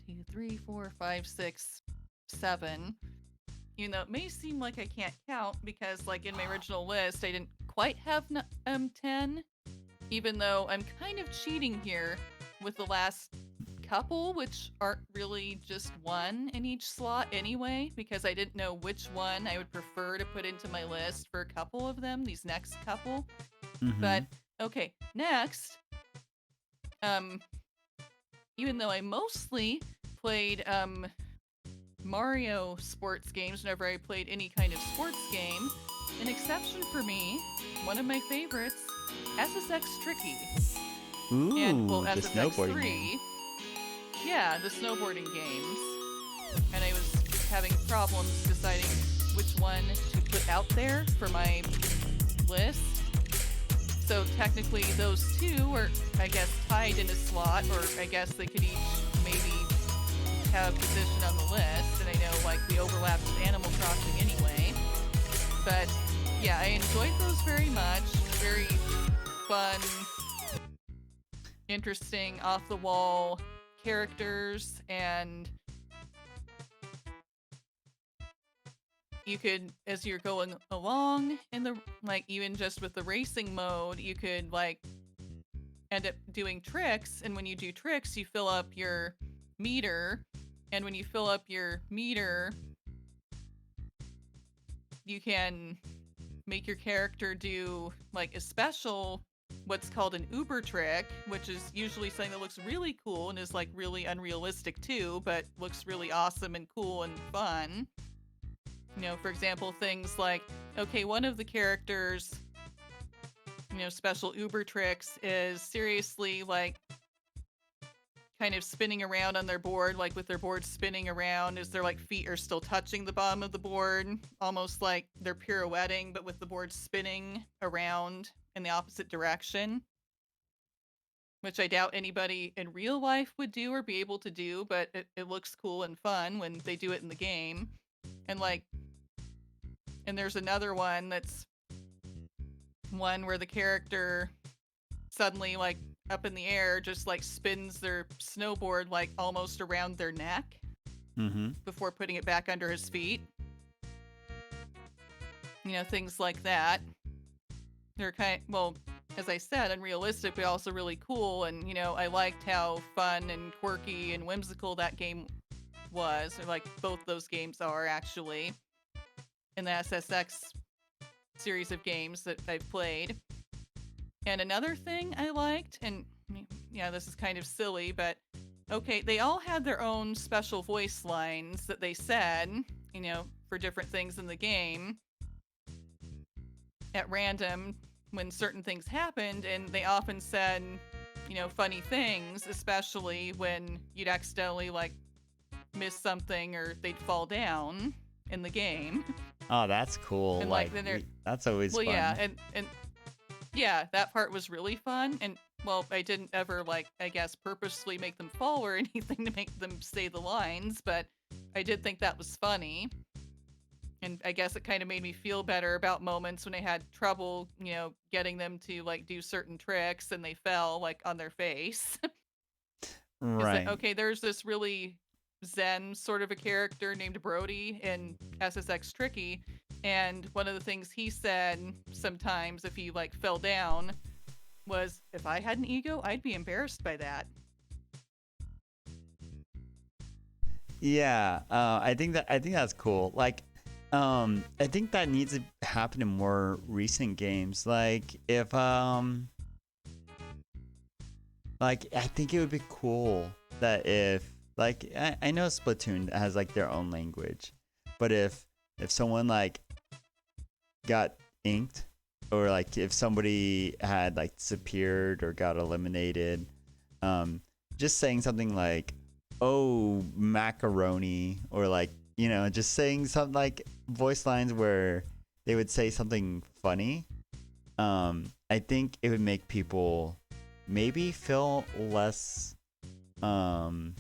1, 2, 3, 4, 5, 6, 7. Even though it may seem like I can't count because, like, in my original list, I didn't quite have 10. Even though I'm kind of cheating here with the last couple, which aren't really just one in each slot anyway, because I didn't know which one I would prefer to put into my list for a couple of them, these next couple. Mm-hmm. But okay, next, um, even though I mostly played Mario sports games whenever I played any kind of sports game, an exception for me, one of my favorites, SSX Tricky. And, well, Ooh, the snowboarding game. SSX3, yeah, the snowboarding games. And I was having problems deciding which one to put out there for my list. So technically those two are, I guess, tied in a slot, or I guess they could each maybe have a position on the list. And I know, like, we overlapped with Animal Crossing anyway. But yeah, I enjoyed those very much. Very fun, interesting, off-the-wall characters, and you could, as you're going along in the, like, even just with the racing mode, you could, like, end up doing tricks, and when you do tricks, you fill up your meter, and when you fill up your meter, you can make your character do, like, a special, what's called an Uber trick, which is usually something that looks really cool and is, like, really unrealistic too, but looks really awesome and cool and fun. For example, things like, okay, one of the characters, special Uber tricks is seriously, like, kind of spinning around on their board, like with their board spinning around as their, like, feet are still touching the bottom of the board, almost like they're pirouetting, but with the board spinning around in the opposite direction, which I doubt anybody in real life would do or be able to do, but it looks cool and fun when they do it in the game. And, like, and there's another one that's one where the character suddenly, like, up in the air, just, like, spins their snowboard, like, almost around their neck Mm-hmm. before putting it back under his feet. Things like that. They're well, as I said, unrealistic, but also really cool. And, I liked how fun and quirky and whimsical that game was. Or, like, both those games are, actually, in the SSX series of games that I've played. And another thing I liked, and yeah, this is kind of silly, but okay, they all had their own special voice lines that they said, for different things in the game at random when certain things happened, and they often said, funny things, especially when you'd accidentally, like, miss something or they'd fall down in the game. Oh, that's cool. And, like, then that's always well, fun. yeah, and yeah, that part was really fun. And, well, I didn't ever, like, I guess, purposely make them fall or anything to make them say the lines, but I did think that was funny. And I guess it kind of made me feel better about moments when I had trouble, getting them to, like, do certain tricks and they fell, like, on their face. Is that Right. okay? There's this really zen sort of a character named Brody in SSX Tricky, and one of the things he said sometimes if he like fell down was, "If I had an ego, I'd be embarrassed by that." Yeah, I think that's cool. Like, I think that needs to happen in more recent games. Like I think it would be cool that if like I know Splatoon has like their own language, but if someone like got inked, or like if somebody had like disappeared or got eliminated, um, just saying something like, "Oh, macaroni," or like, just saying something like voice lines where they would say something funny. I think it would make people maybe feel less um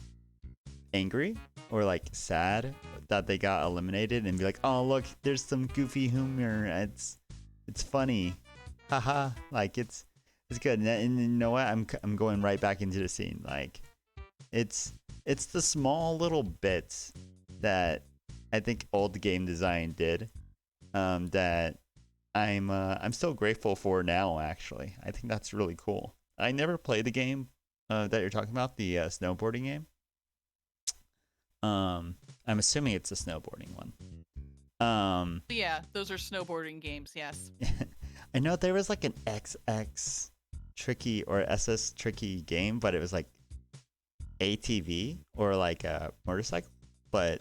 angry or like sad that they got eliminated, and be like, "Oh, look, there's some goofy humor. It's funny, haha." Like it's good. And you know what? I'm going right back into the scene. Like it's it's the small little bits that I think old game design did, that I'm still grateful for now. Actually, I think that's really cool. I never played the game that you're talking about, the snowboarding game. I'm assuming it's a snowboarding one. But yeah, those are snowboarding games. Yes. I know there was like an XX tricky or SS tricky game, but it was like ATV or like a motorcycle. But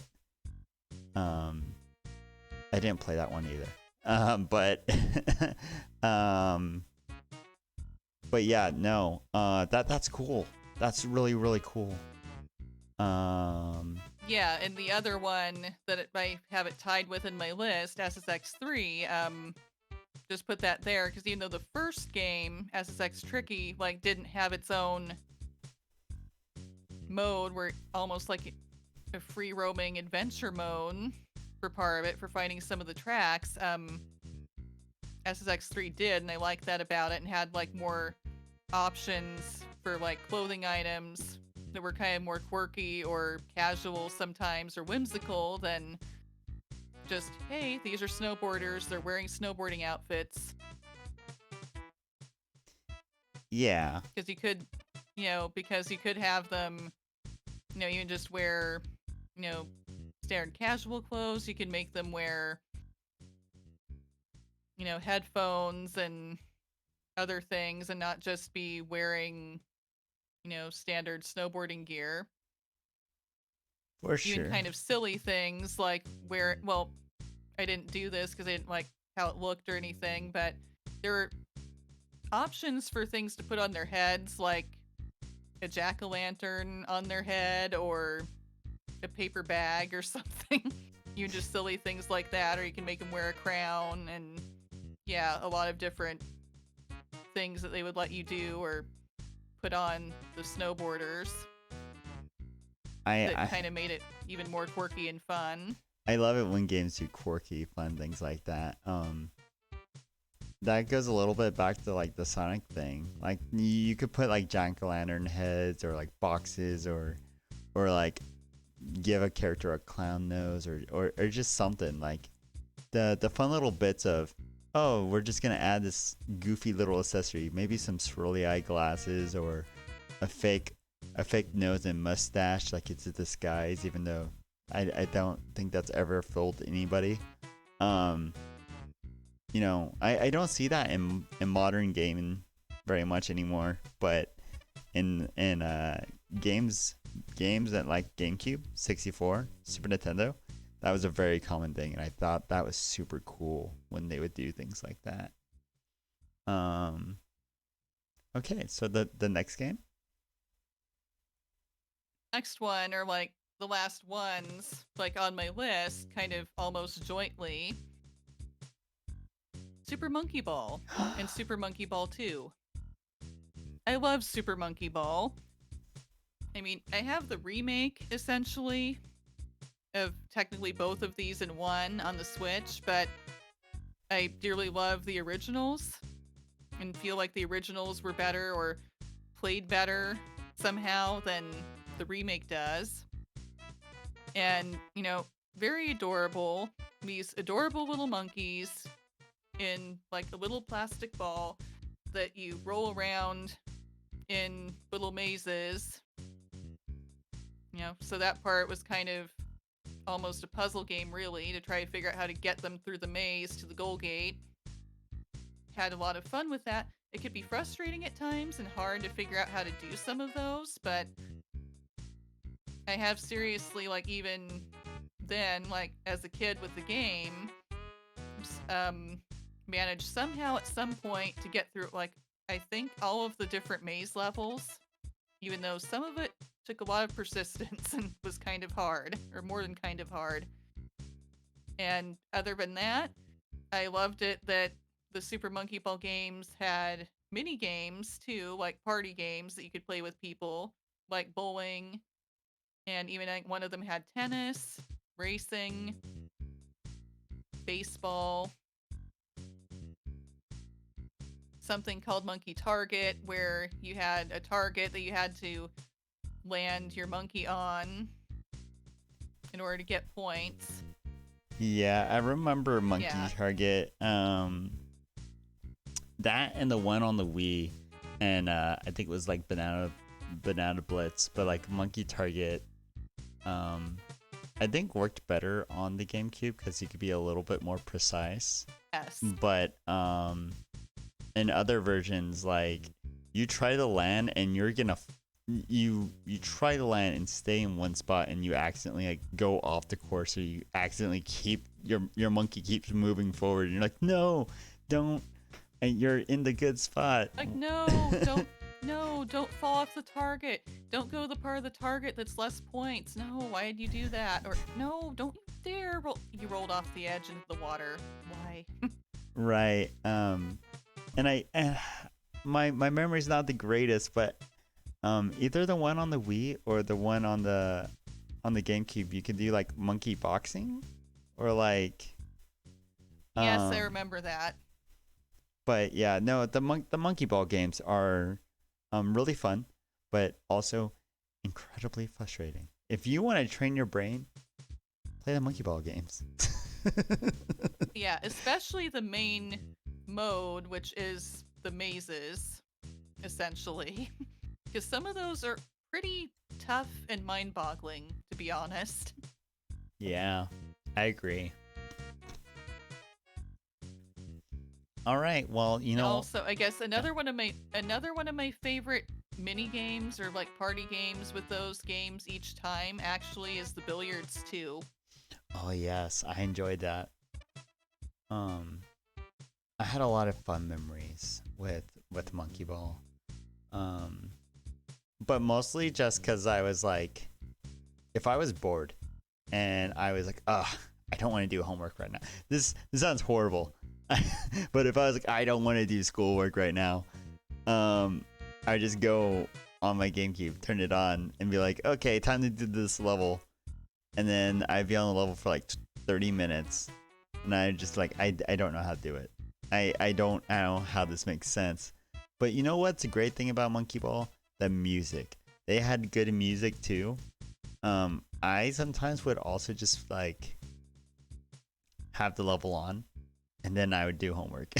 um, I didn't play that one either. But um, but yeah, no. That's cool. That's really really cool. Um, Yeah, and the other one that I have it tied with in my list, SSX3, just put that there because even though the first game, SSX Tricky, like didn't have its own mode where almost like a free roaming adventure mode for part of it for finding some of the tracks, SSX3 did, and I liked that about it, and had like more options for like clothing items that were kind of more quirky or casual sometimes or whimsical than just, hey, these are snowboarders, they're wearing snowboarding outfits. yeah, Because you could, because you could have them, even just wear, you know, standard casual clothes. You could make them wear, headphones and other things and not just be wearing, standard snowboarding gear. for Even sure. kind of silly things like well, I didn't do this because I didn't like how it looked or anything, but there were options for things to put on their heads, like a jack-o'-lantern on their head or a paper bag or something. You just silly things like that, or you can make them wear a crown, and yeah, a lot of different things that they would let you do or put on the snowboarders I that I kind of made it even more quirky and fun. I love it when games do quirky, fun things like that. That goes a little bit back to like the Sonic thing. Like you could put like jack o' lantern heads or like boxes, or like give a character a clown nose, or just something like the fun little bits of, oh, we're just gonna add this goofy little accessory, maybe some swirly eye glasses, or a fake a fake nose and mustache, like it's a disguise, even though I don't think that's ever fooled anybody. Um, I don't see that in modern gaming very much anymore, but in games that like GameCube, 64, Super Nintendo, that was a very common thing, and I thought that was super cool when they would do things like that. Um, okay, so the next game. Next one, or like the last ones, like on my list, kind of almost jointly, Super Monkey Ball and Super Monkey Ball 2. I love Super Monkey Ball. I mean, I have the remake essentially of technically both of these in one on the Switch, but I dearly love the originals and feel like the originals were better or played better somehow than the remake does. And, very adorable. These adorable little monkeys in like a little plastic ball that you roll around in little mazes. So that part was kind of almost a puzzle game, really, to try to figure out how to get them through the maze to the goal gate. Had a lot of fun with that. It could be frustrating at times and hard to figure out how to do some of those, but I have seriously, like, even then, like, as a kid with the game, managed somehow at some point to get through, like, I think all of the different maze levels, even though some of it took a lot of persistence and was kind of hard, or more than kind of hard. And other than that, I loved it that the Super Monkey Ball games had mini games too, like party games that you could play with people, like bowling, and even like one of them had tennis, racing, baseball, something called Monkey Target, where you had a target that you had to land your monkey on in order to get points. Yeah, I remember Monkey Yeah. Target. That and the one on the Wii, and I think it was like Banana Blitz, but like Monkey Target, I think worked better on the GameCube because you could be a little bit more precise. Yes. But in other versions, like you try to land and you're gonna you try to land and stay in one spot and you accidentally like go off the course, or you accidentally keep your monkey keeps moving forward and you're like, no, don't, and you're in the good spot. Like, no, don't fall off the target. Don't go to the part of the target that's less points. No, why did you do that? Or no, don't you dare you rolled off the edge into the water. Why? Right. And my memory's not the greatest, but either the one on the Wii or the one on the GameCube, you could do like monkey boxing, or like. Yes, I remember that. But yeah, no, the monkey ball games are really fun, but also incredibly frustrating. If you want to train your brain, play the monkey ball games. Yeah, especially the main mode, which is the mazes, essentially. Because some of those are pretty tough and mind-boggling, to be honest. Yeah, I agree. All right, well, Also, I guess another one of my favorite mini games or like party games with those games each time actually is the billiards too. Oh yes, I enjoyed that. I had a lot of fun memories with Monkey Ball. But mostly just because I was like, if I was bored and I was like, I don't want to do homework right now. This sounds horrible. But if I was like, I don't want to do schoolwork right now, I just go on my GameCube, turn it on, and be like, okay, time to do this level. And then I'd be on the level for like 30 minutes. And I just like, I don't know how to do it. I don't know how this makes sense. But you know what's a great thing about Monkey Ball? The music. They had good music too. I sometimes would also just like have the level on, and then I would do homework.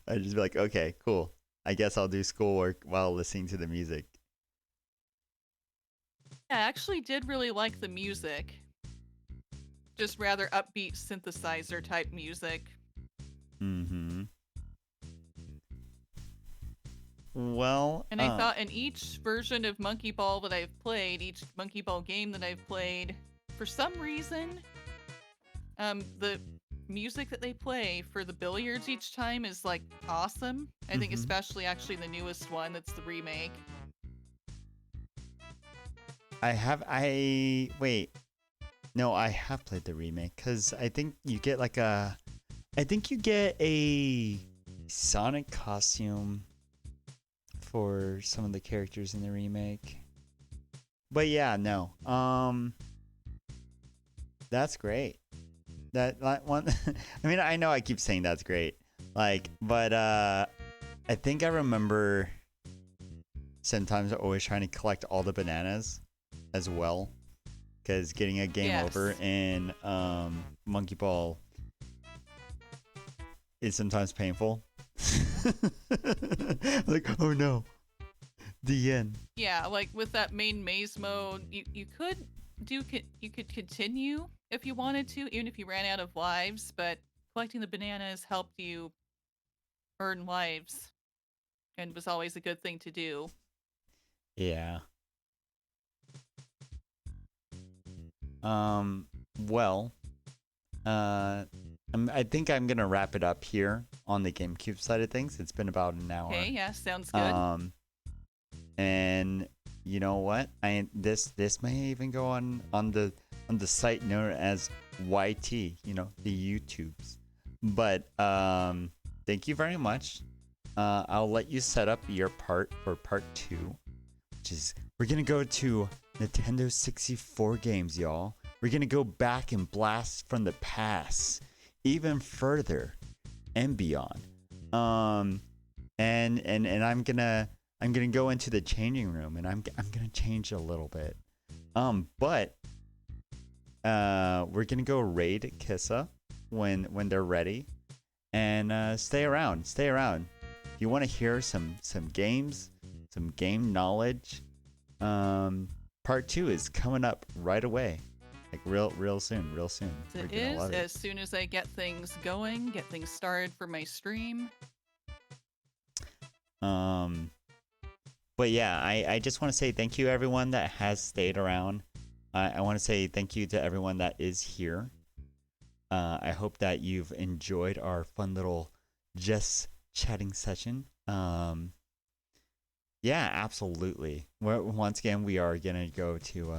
I'd just be like, okay, cool. I guess I'll do schoolwork while listening to the music. Yeah, I actually did really like the music. Just rather upbeat synthesizer type music. Mm-hmm. Well, And I thought in each version of Monkey Ball that I've played, each Monkey Ball game that I've played, for some reason, the music that they play for the billiards each time is like awesome. I think especially actually the newest one that's the remake. I have played the remake because I think you get a Sonic costume for some of the characters in the remake. But yeah, no. That's great. That one I mean, I know I keep saying that's great. Like, but I think I remember sometimes always trying to collect all the bananas as well, because getting a game over Yes. in Monkey Ball is sometimes painful. Like, oh no, the end. Yeah, like with that main maze mode, you could you could continue if you wanted to, even if you ran out of lives, but collecting the bananas helped you earn lives and was always a good thing to do. Yeah. Well, uh, I think I'm gonna wrap it up here on the GameCube side of things. It's been about an Okay, hour. yeah, sounds good. And you know what? This may even go on the site known as YT. You know, the YouTubes. But thank you very much. I'll let you set up your part for part 2, which is we're gonna go to Nintendo 64 games, y'all. We're gonna go back and blast from the past, even further and beyond. And I'm gonna go into the changing room, and I'm gonna change a little bit. But we're gonna go raid Kissa when they're ready, and stay around. Stay around. If you want to hear some games, some game knowledge, part 2 is coming up right away, like real soon, real soon. We're It gonna is love it. as soon as I get things going, get things started for my stream. But yeah, I just want to say thank you everyone that has stayed around. I want to say thank you to everyone that is here. I hope that you've enjoyed our fun little just chatting session. Yeah, absolutely. Once again, we are gonna go to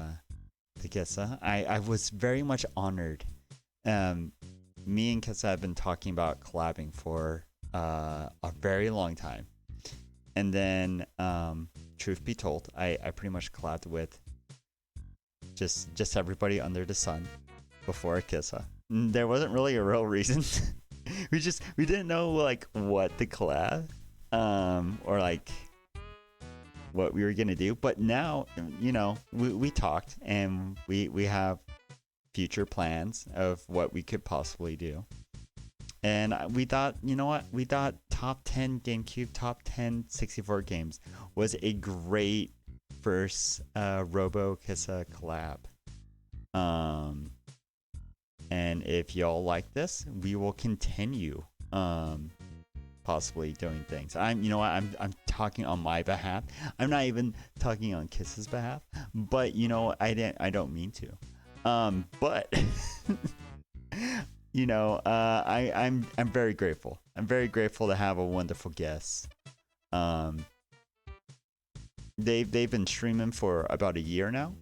Kissa. I was very much honored. Me and Kissa have been talking about collabing for a very long time. And then, truth be told, I pretty much collabed with just everybody under the sun before Kissa. There wasn't really a real reason. we didn't know like what to collab, or like what we were gonna do. But now, you know, we talked and we have future plans of what we could possibly do. And we thought, you know what? We thought top 10 GameCube, top 10 64 games was a great first Robo Kissa collab. And if y'all like this, we will continue possibly doing things. You know what? I'm talking on my behalf. I'm not even talking on Kissa's behalf, but you know, I don't mean to. But you know, I'm very grateful. I'm very grateful to have a wonderful guest. They've been streaming for about a year now,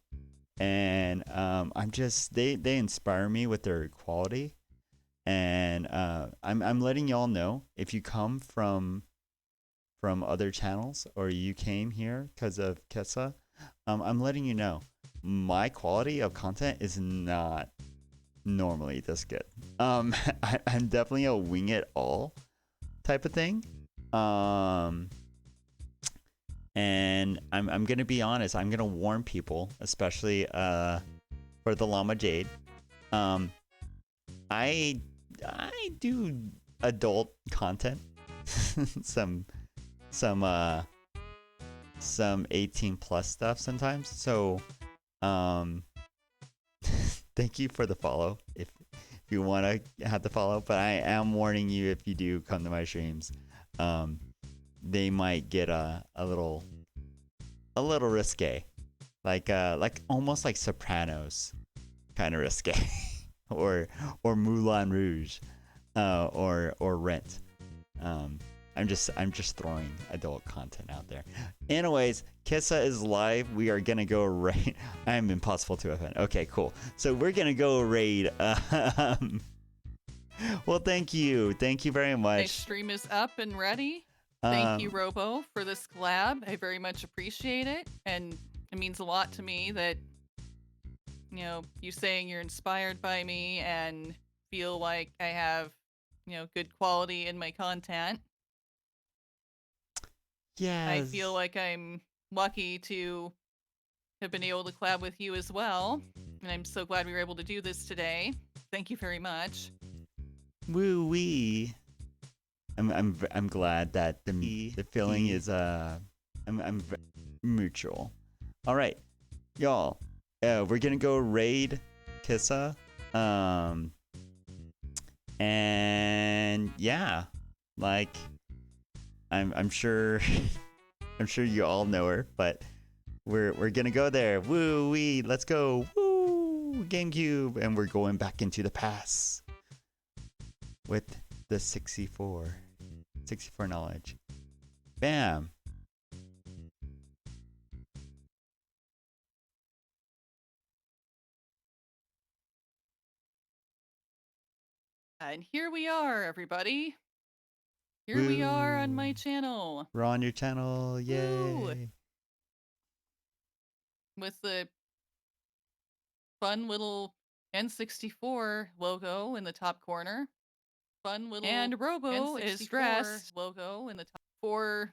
and I'm just they inspire me with their quality, and I'm letting y'all know, if you come from other channels or you came here because of Kessa, I'm letting you know my quality of content is not normally this good. I'm definitely a wing it all type of thing. And I'm gonna be honest. I'm gonna warn people, especially for the Llama Jade. I do adult content, some 18 plus stuff sometimes. So thank you for the follow if you want to have the follow, but I am warning you, if you do come to my streams, they might get a little risque, like almost like Sopranos kind of risque, or Moulin Rouge, or Rent. I'm just throwing adult content out there. Anyways, Kissa is live. We are gonna go raid. I am impossible to offend. Okay, cool. So we're gonna go raid. Well, thank you very My much. stream is up and ready. Thank you, Robo, for this collab. I very much appreciate it, and it means a lot to me that, you know, you saying you're inspired by me and feel like I have, you know, good quality in my content. Yes. I feel like I'm lucky to have been able to collab with you as well. And I'm so glad we were able to do this today. Thank you very much. Woo wee. I'm glad that the feeling is mutual. All right, y'all. We're gonna go raid Kissa. And yeah, like I'm sure I'm sure you all know her, but we're gonna go there. Woo wee, let's go. Woo GameCube, and we're going back into the past with the 64 knowledge. Bam. And here we are, everybody. Here we are on my channel. We're on your channel, yay! Woo. With the fun little N64 logo in the top corner. Fun little and Robo is dressed logo in the top for